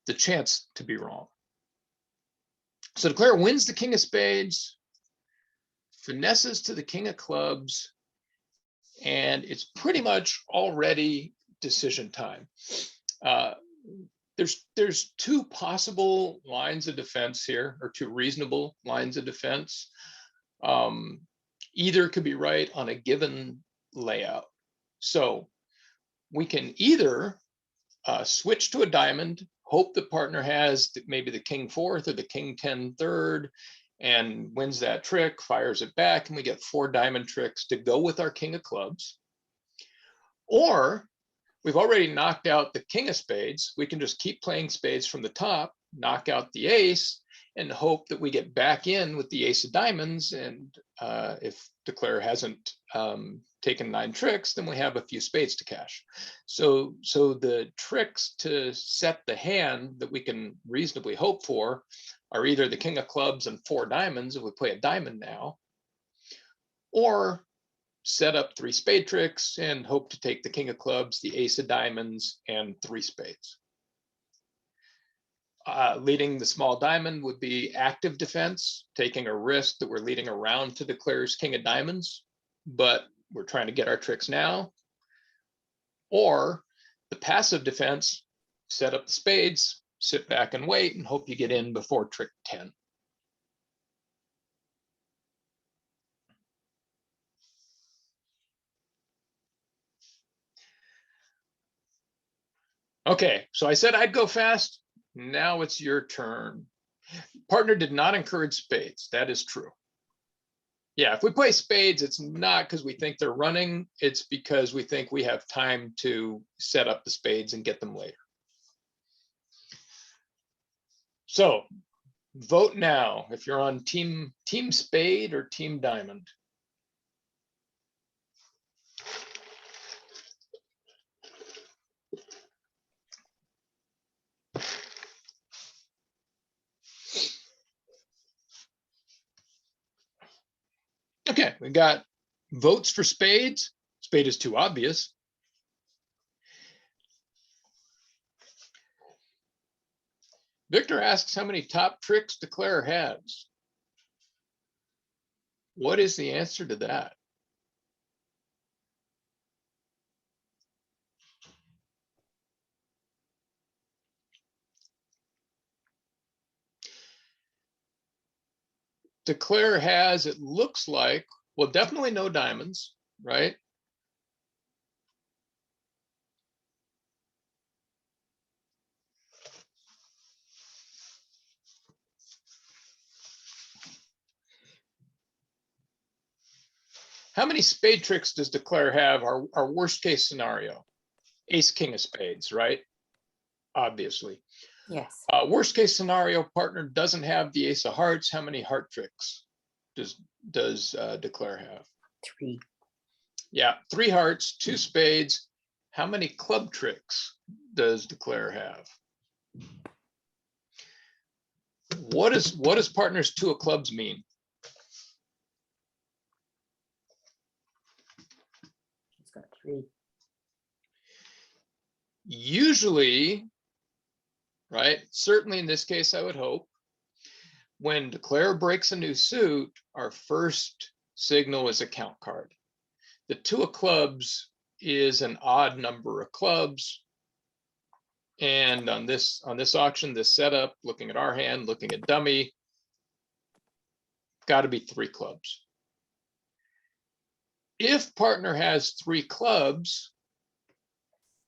the chance to be wrong. So Declare wins the king of spades, finesses to the king of clubs, and it's pretty much already decision time. There's two possible lines of defense here, or two reasonable lines of defense. Either could be right on a given layout. So we can either switch to a diamond, hope the partner has maybe the king fourth or the king 10 third, and wins that trick, fires it back, and we get 4 diamond tricks to go with our king of clubs. Or we've already knocked out the king of spades. We can just keep playing spades from the top, knock out the ace, and hope that we get back in with the ace of diamonds. And if Declare hasn't taken 9 tricks, then we have a few spades to cash. So the tricks to set the hand that we can reasonably hope for are either the king of clubs and 4 diamonds if we play a diamond now, or set up 3 spade tricks and hope to take the king of clubs, the ace of diamonds, and 3 spades. Leading the small diamond would be active defense, taking a risk that we're leading around to Declare's king of diamonds, but we're trying to get our tricks now. Or the passive defense, set up the spades, sit back and wait, and hope you get in before trick 10. Okay, so I said I'd go fast. Now it's your turn. Partner did not encourage spades. That is true. Yeah, if we play spades, it's not because we think they're running. It's because we think we have time to set up the spades and get them later. So vote now if you're on team spade or team diamond. Okay, we got votes for spades. Spade is too obvious. Victor asks how many top tricks Declare has. What is the answer to that? Declare has, it looks like, well, definitely no diamonds, right? How many spade tricks does Declare have? Our worst case scenario, ace, king of spades, right? Obviously. Yes. Worst case scenario, partner doesn't have the ace of hearts. How many heart tricks does Declare have? 3. Yeah, 3 hearts, 2 spades. How many club tricks does Declare have? What does partner's 2 of clubs mean? It's got 3. Usually, right? Certainly in this case, I would hope, when Declare breaks a new suit, our first signal is a count card. The 2 of clubs is an odd number of clubs. And on this auction, this setup, looking at our hand, looking at dummy, got to be 3 clubs. If partner has 3 clubs,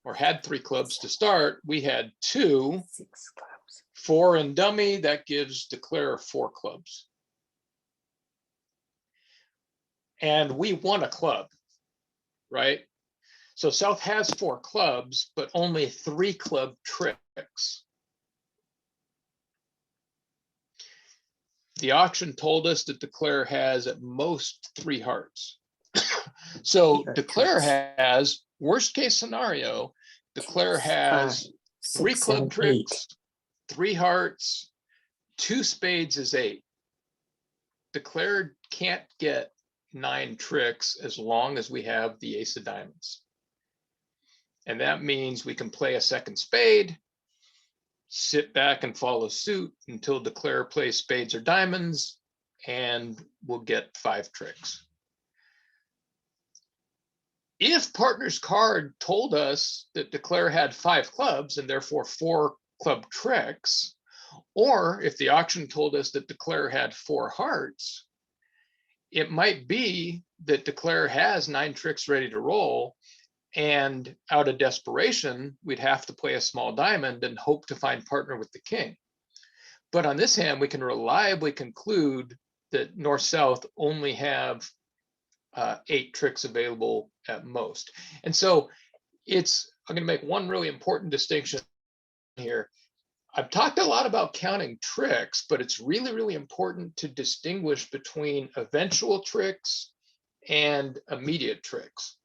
or had 3 clubs to start, we had 2, 6 clubs. 4 in dummy, that gives Declare 4 clubs. And we won a club, right? So South has 4 clubs, but only 3 club tricks. The auction told us that Declare has at most 3 hearts. So Here, Declare tricks. has, worst case scenario, Declare has 3 6, club 7, 8. tricks, 3 hearts, 2 spades is 8. Declare can't get 9 tricks as long as we have the ace of diamonds. And that means we can play a second spade, sit back and follow suit until Declare plays spades or diamonds, and we'll get 5 tricks. If Partner's card told us that Declare had 5 clubs and therefore 4 club tricks, or if the auction told us that Declare had 4 hearts, it might be that Declare has 9 tricks ready to roll, and out of desperation, we'd have to play a small diamond and hope to find partner with the king. But on this hand, we can reliably conclude that North-South only have 8 tricks available at most. And so I'm going to make one really important distinction here. I've talked a lot about counting tricks, but it's really, really important to distinguish between eventual tricks and immediate tricks.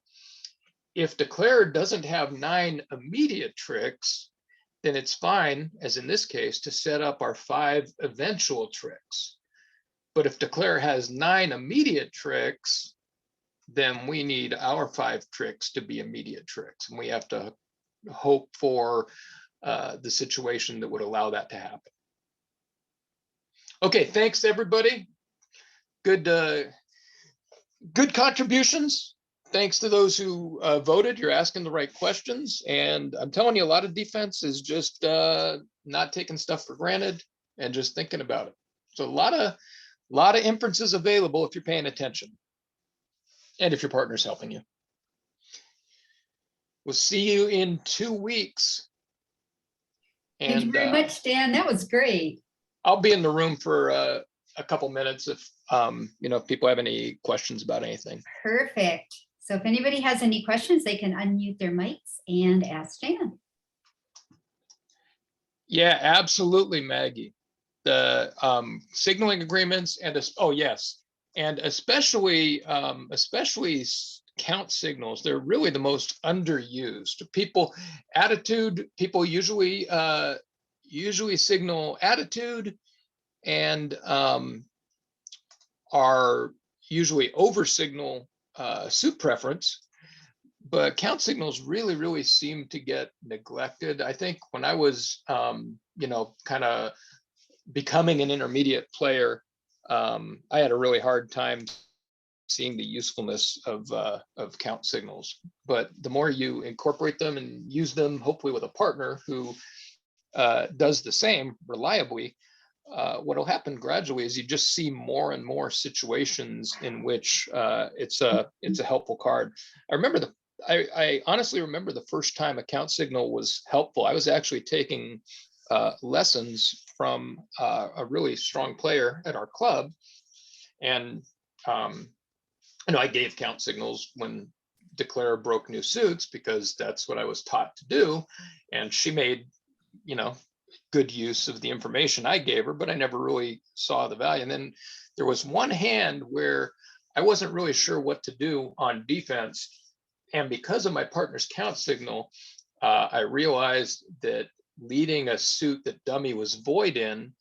If Declare doesn't have 9 immediate tricks, then it's fine, as in this case, to set up our 5 eventual tricks. But if Declare has 9 immediate tricks, then we need our 5 tricks to be immediate tricks. And we have to hope for the situation that would allow that to happen. Okay, thanks everybody. Good contributions. Thanks to those who voted. You're asking the right questions. And I'm telling you, a lot of defense is just not taking stuff for granted and just thinking about it. So a lot of inferences available if you're paying attention and if your partner's helping you. We'll see you in 2 weeks. Thank you very much, Dan. That was great. I'll be in the room for a couple minutes if if people have any questions about anything. Perfect. So if anybody has any questions, they can unmute their mics and ask Dan. Yeah, absolutely, Maggie. The signaling agreements and especially count signals. They're really the most underused. People usually signal attitude and are usually over signal suit preference, but count signals really, really seem to get neglected. I think when I was, kind of becoming an intermediate player, I had a really hard time seeing the usefulness of count signals. But the more you incorporate them and use them, hopefully with a partner who does the same reliably, what will happen gradually is you just see more and more situations in which it's a helpful card. I honestly remember the first time a count signal was helpful. I was actually taking lessons from a really strong player at our club, and I gave count signals when Declare broke new suits because that's what I was taught to do, and she made good use of the information I gave her, but I never really saw the value. And then there was one hand where I wasn't really sure what to do on defense, and because of my partner's count signal, I realized that leading a suit that dummy was void in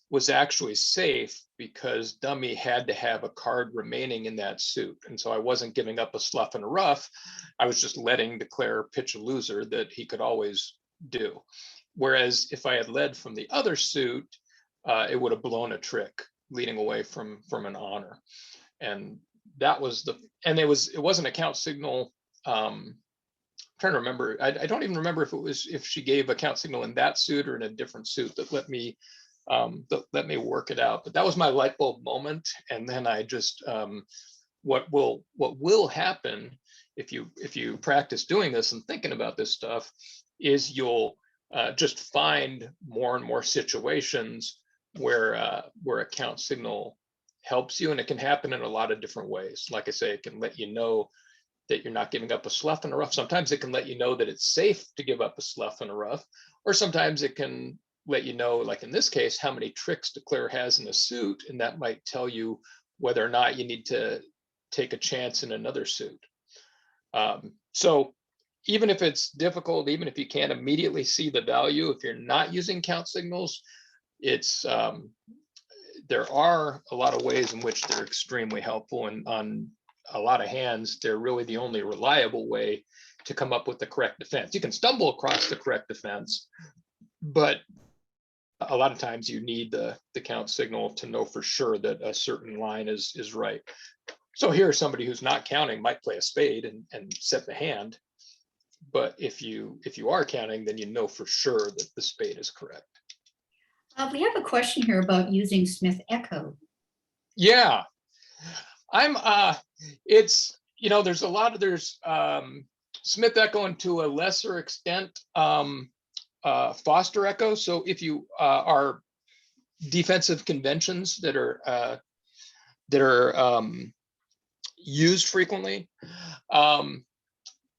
was actually safe because dummy had to have a card remaining in that suit. And so I wasn't giving up a slough and a rough. I was just letting Declare pitch a loser that he could always do. Whereas if I had led from the other suit, it would have blown a trick leading away from an honor. And that was it wasn't a count signal. I'm trying to remember. I don't even remember if she gave a count signal in that suit or in a different suit that let me work it out. But that was my light bulb moment. And then I just what will happen if you practice doing this and thinking about this stuff is you'll just find more and more situations where a count signal helps you, and it can happen in a lot of different ways. Like I say, it can let you know that you're not giving up a slough in a rough. Sometimes it can let you know that it's safe to give up a slough in a rough, or sometimes it can let you know, like in this case, how many tricks Declare has in a suit, and that might tell you whether or not you need to take a chance in another suit. So even if it's difficult, even if you can't immediately see the value, if you're not using count signals, it's there are a lot of ways in which they're extremely helpful, and on a lot of hands, they're really the only reliable way to come up with the correct defense. You can stumble across the correct defense, but a lot of times you need the count signal to know for sure that a certain line is right. So here, somebody who's not counting might play a spade and set the hand, but if you are counting, then you know for sure that the spade is correct. We have a question here about using Smith Echo. Yeah, it's, there's a lot of, there's Smith Echo, and to a lesser extent, Foster Echo. So if you are defensive conventions that are used frequently,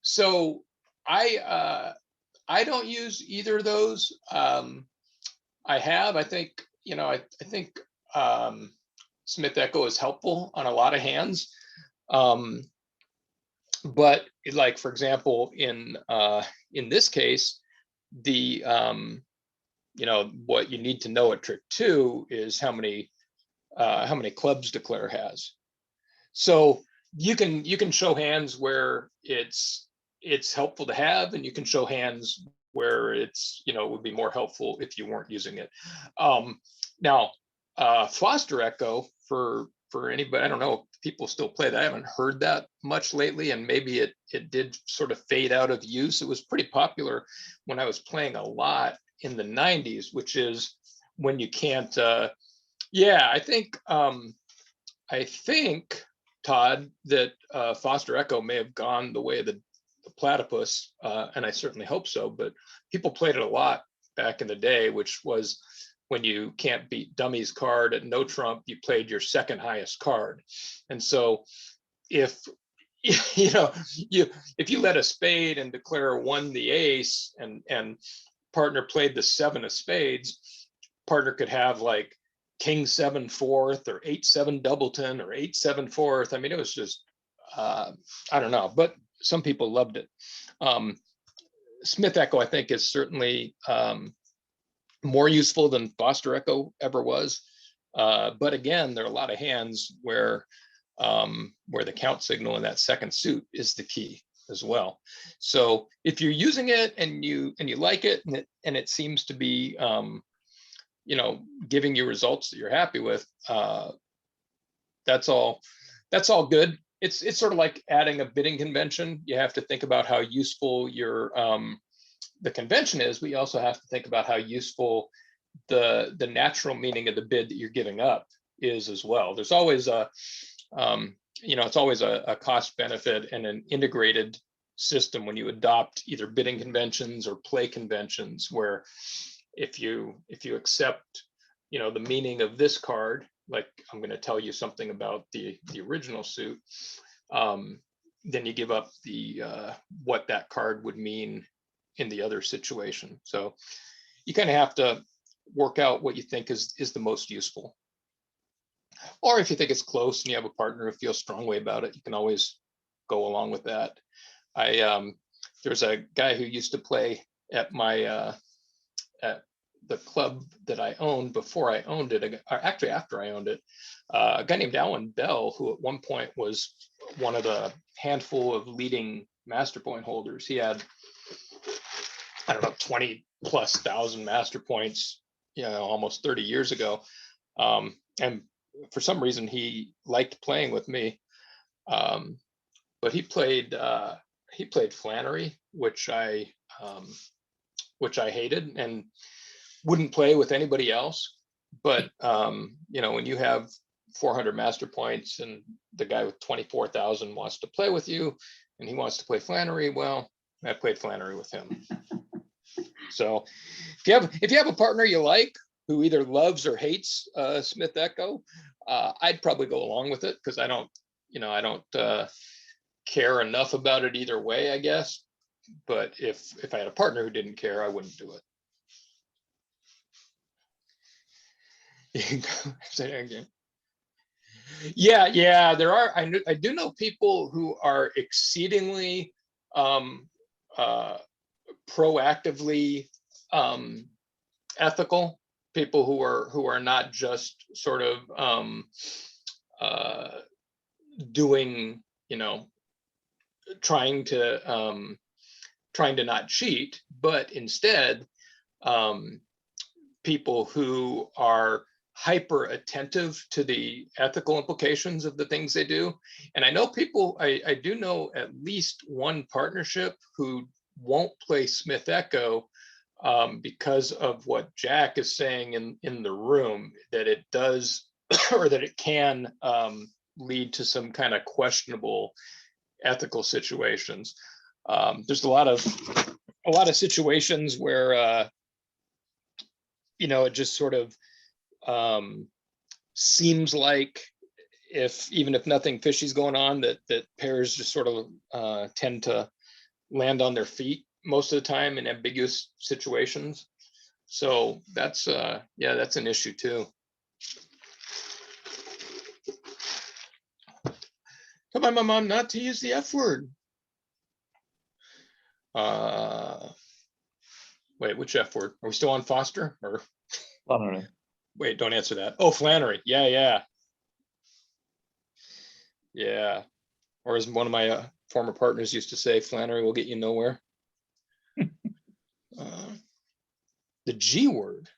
so I don't use either of those. I think Smith Echo is helpful on a lot of hands, but like, for example, in this case, the what you need to know at trick 2 is how many clubs Declare has. So you can show hands where it's helpful to have, and you can show hands where it's, it would be more helpful if you weren't using it. Now, Foster Echo, for anybody, I don't know if people still play that. I haven't heard that much lately, and maybe it did sort of fade out of use. It was pretty popular when I was playing a lot in the 90s, which is when you can't, yeah, I think, Todd, that Foster Echo may have gone the way of the platypus, and I certainly hope so, but people played it a lot back in the day, which was when you can't beat Dummy's card at no trump, you played your second highest card. And so if if you let a spade and Declare won the ace, and partner played the 7 of spades, partner could have like King 7 4th, or 8-7 doubleton, or 8-7 4th. I mean, it was just I don't know, but some people loved it. Smith Echo, I think, is certainly more useful than Foster Echo ever was. But again, there are a lot of hands where the count signal in that second suit is the key as well. So if you're using it and you like it, and it seems to be giving you results that you're happy with, that's all good. It's sort of like adding a bidding convention. You have to think about how useful your the convention is, but you also have to think about how useful the natural meaning of the bid that you're giving up is as well. There's always it's always a cost benefit and an integrated system when you adopt either bidding conventions or play conventions, where if you accept the meaning of this card, like I'm going to tell you something about the original suit, then you give up the what that card would mean in the other situation. So you kind of have to work out what you think is the most useful. Or if you think it's close and you have a partner who feels strongly about it, you can always go along with that. There's a guy who used to play at my at the club that I owned before I owned it, or actually after I owned it, a guy named Alan Bell, who at one point was one of the handful of leading master point holders. He had, I don't know, 20,000+ master points, almost 30 years ago. And for some reason, he liked playing with me. But he played Flannery, which I hated and wouldn't play with anybody else. But when you have 400 master points and the guy with 24,000 wants to play with you, and he wants to play Flannery, well, I played Flannery with him. So if you have a partner you like who either loves or hates Smith Echo, I'd probably go along with it, because I don't care enough about it either way, I guess. But if I had a partner who didn't care, I wouldn't do it. Say that again. Yeah, there are. I do know people who are exceedingly proactively ethical. People who are not just sort of doing, trying to not cheat, but instead people who are hyper attentive to the ethical implications of the things they do. And I know people, I do know at least one partnership who won't play Smith Echo because of what Jack is saying in the room, that it does or that it can lead to some kind of questionable ethical situations. There's a lot of situations where it just sort of seems like even if nothing fishy's going on, that pairs just sort of tend to land on their feet most of the time in ambiguous situations. So that's that's an issue too. Come on, my mom, not to use the F word. Wait, which F word? Are we still on Foster or? Flannery. Wait, don't answer that. Oh, Flannery. Yeah. Or as one of my former partners used to say, Flannery will get you nowhere. The G word.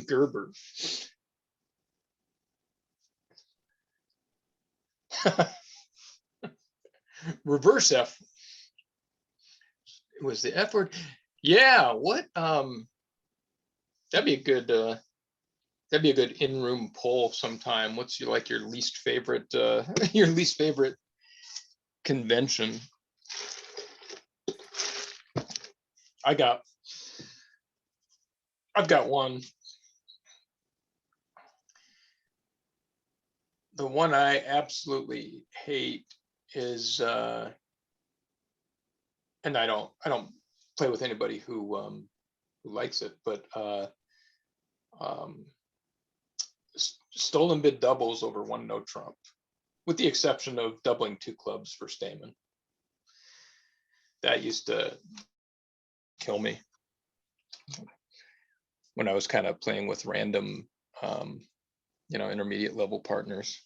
Gerber. Reverse F. It was the F word. Yeah, what? That'd be a good in-room poll sometime. What's your least favorite your least favorite convention? I've got one. The one I absolutely hate is and I don't play with anybody who likes it, but stolen bid doubles over one no trump, with the exception of doubling two clubs for Stayman. That used to kill me when I was kind of playing with random intermediate level partners.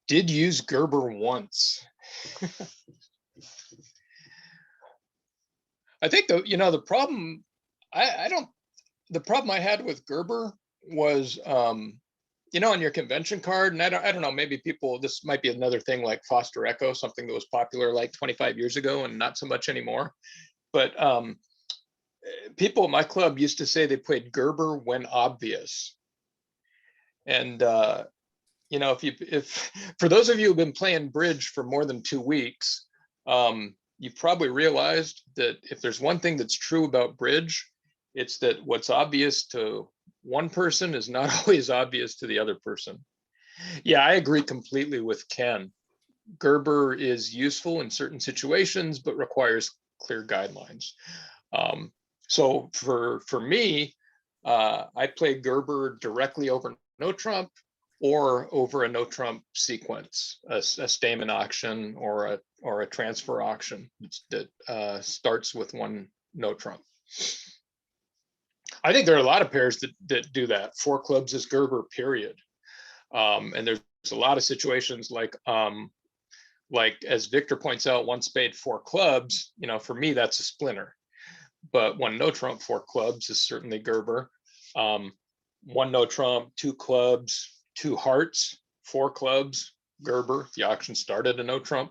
Did use Gerber once. I think the problem the problem I had with Gerber was on your convention card, and I don't know, maybe this might be another thing like Foster Echo, something that was popular like 25 years ago and not so much anymore. But people at my club used to say they played Gerber when obvious. And if for those of you who've been playing bridge for more than 2 weeks, you've probably realized that if there's one thing that's true about bridge, it's that what's obvious to one person is not always obvious to the other person. Yeah, I agree completely with Ken. Gerber is useful in certain situations, but requires clear guidelines. So for me, I play Gerber directly over no trump or over a no trump sequence, a Stayman auction or a transfer auction that starts with one no trump. I think there are a lot of pairs that do that. Four clubs is Gerber, period. And there's a lot of situations like as Victor points out, one spade, four clubs, for me, that's a splinter. But one no trump, four clubs is certainly Gerber. One no trump, two clubs, two hearts, four clubs, Gerber. The auction started a no trump.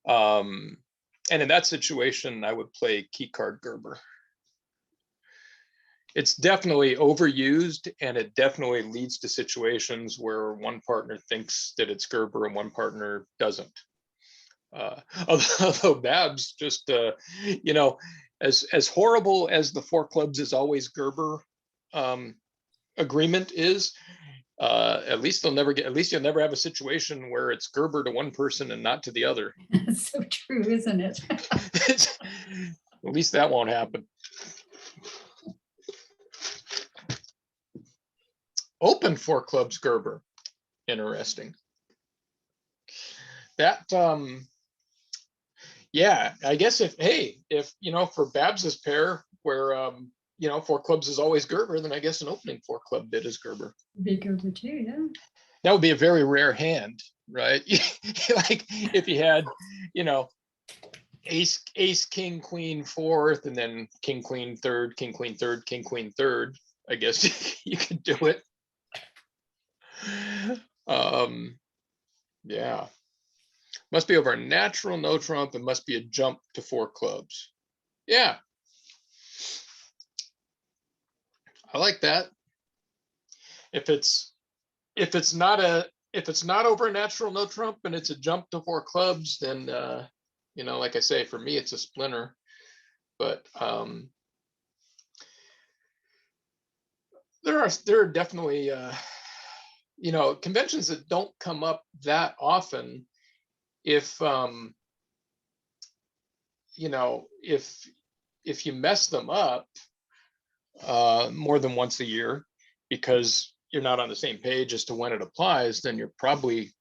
And in that situation, I would play key card Gerber. It's definitely overused, and it definitely leads to situations where one partner thinks that it's Gerber and one partner doesn't. Although Babs just, as horrible as the four clubs is always Gerber agreement is, at least you'll never have a situation where it's Gerber to one person and not to the other. That's so true, isn't it? At least that won't happen. Open 4 clubs Gerber. Interesting. That, yeah, I guess if for Babs's pair where, 4 clubs is always Gerber, then I guess an opening 4 club bid is Gerber. Big Gerber too, yeah. That would be a very rare hand, right? Like if you had, ace, king, queen, 4th, and then king, queen, 3rd, king, queen, 3rd, king, queen, 3rd. I guess you could do it. Yeah. Must be over a natural no trump and must be a jump to 4 clubs. Yeah. I like that. If it's not over a natural no trump and it's a jump to 4 clubs, then like I say, for me it's a splinter. But there are definitely conventions that don't come up that often. If if you mess them up more than once a year because you're not on the same page as to when it applies, then you're probably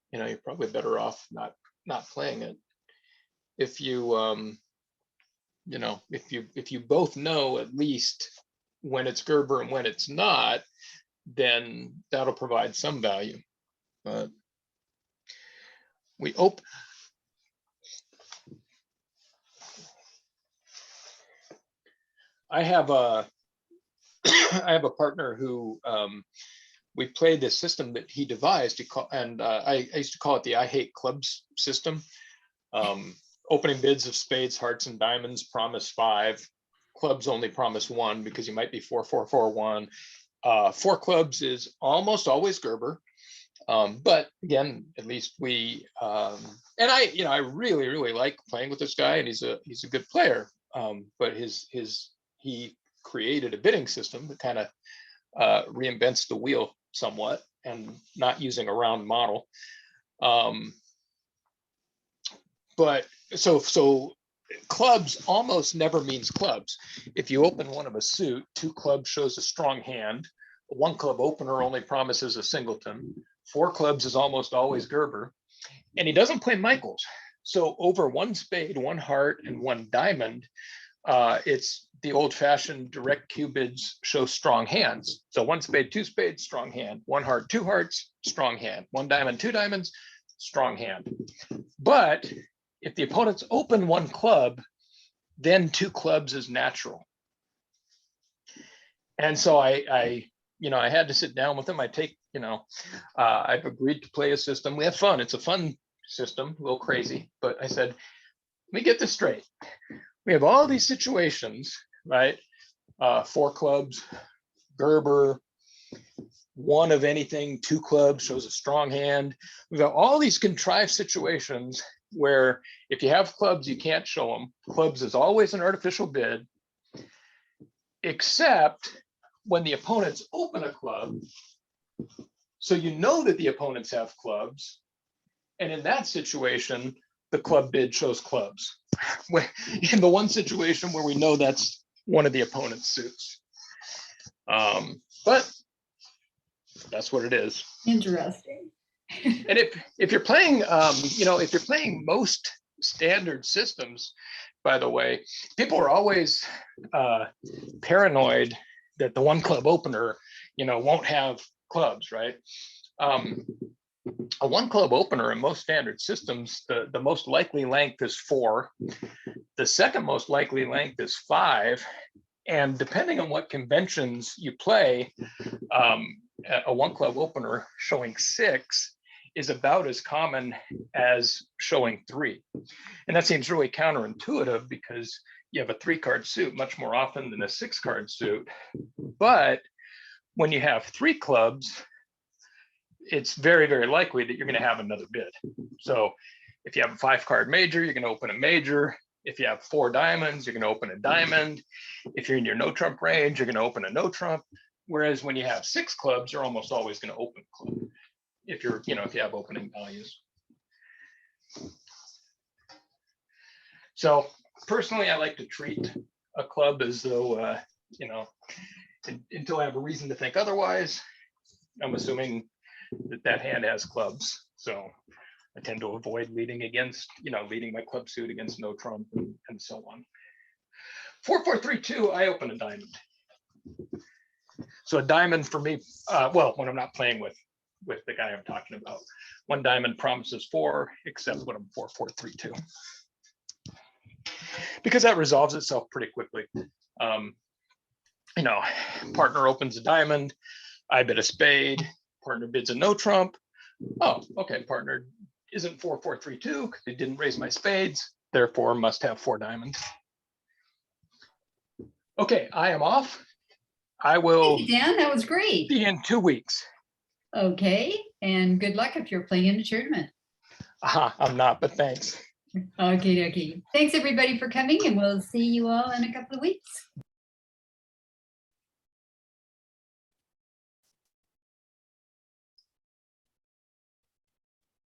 better off not playing it. If you if you both know at least when it's Gerber and when it's not, then that'll provide some value. But we open. I have a partner who we played this system that he devised. I used to call it the I hate clubs system. Opening bids of spades, hearts, and diamonds promise 5. Clubs only promise 1 because you might be 4, 4, 4, 1. 4 clubs is almost always Gerber. But again, at least we and I really, really like playing with this guy, and he's a good player. But he created a bidding system that kind of reinvents the wheel somewhat and not using a round model. But so clubs almost never means clubs. If you open one of a suit, 2 clubs shows a strong hand. A 1 club opener only promises a singleton. 4 clubs is almost always Gerber, and he doesn't play Michaels. So over 1 spade, 1 heart, and 1 diamond, it's the old-fashioned direct Q bids show strong hands. So 1 spade, 2 spades, strong hand. 1 heart, 2 hearts, strong hand. 1 diamond, 2 diamonds, strong hand. But if the opponents open 1 club, then 2 clubs is natural. And so I had to sit down with him. I've agreed to play a system. We have fun. It's a fun system, a little crazy, but I said, let me get this straight. We have all these situations, right? 4 clubs, Gerber, 1 of anything, 2 clubs shows a strong hand. We've got all these contrived situations where if you have clubs, you can't show them. Clubs is always an artificial bid, except when the opponents open a club. So you know that the opponents have clubs. And in that situation, the club bid shows clubs. In the one situation where we know that's one of the opponent's suits. But that's what it is. Interesting. And if you're playing, if you're playing most standard systems, by the way, people are always paranoid that the 1 club opener, won't have clubs, right? A 1 club opener in most standard systems, the most likely length is 4. The second most likely length is 5. And depending on what conventions you play, a 1 club opener showing 6 is about as common as showing 3. And that seems really counterintuitive because you have a 3-card suit much more often than a 6-card suit. But when you have 3 clubs, it's very, very likely that you're going to have another bid. So if you have a 5-card major, you're going to open a major. If you have 4 diamonds, you're going to open a diamond. If you're in your no trump range, you're going to open a no trump. Whereas when you have 6 clubs, you're almost always going to open club if you're, if you have opening values. So personally, I like to treat a club as though, until I have a reason to think otherwise, I'm assuming that hand has clubs. So I tend to avoid leading my club suit against no trump and so on. 4-4-3-2, I open a diamond. So a diamond for me, when I'm not playing with the guy I'm talking about, 1 diamond promises 4, except when I'm 4-4-3-2. Because that resolves itself pretty quickly. Partner opens a diamond, I bid a spade, partner bids a no trump. Oh, okay, partner isn't 4-4-3-2 because he didn't raise my spades, therefore must have 4 diamonds. Okay, I am off. I will Thank you, Dan, that was great. see you in 2 weeks. Okay, and good luck if you're playing in a tournament. I'm not, but thanks. Okay, dokie. Thanks everybody for coming, and we'll see you all in a couple of weeks.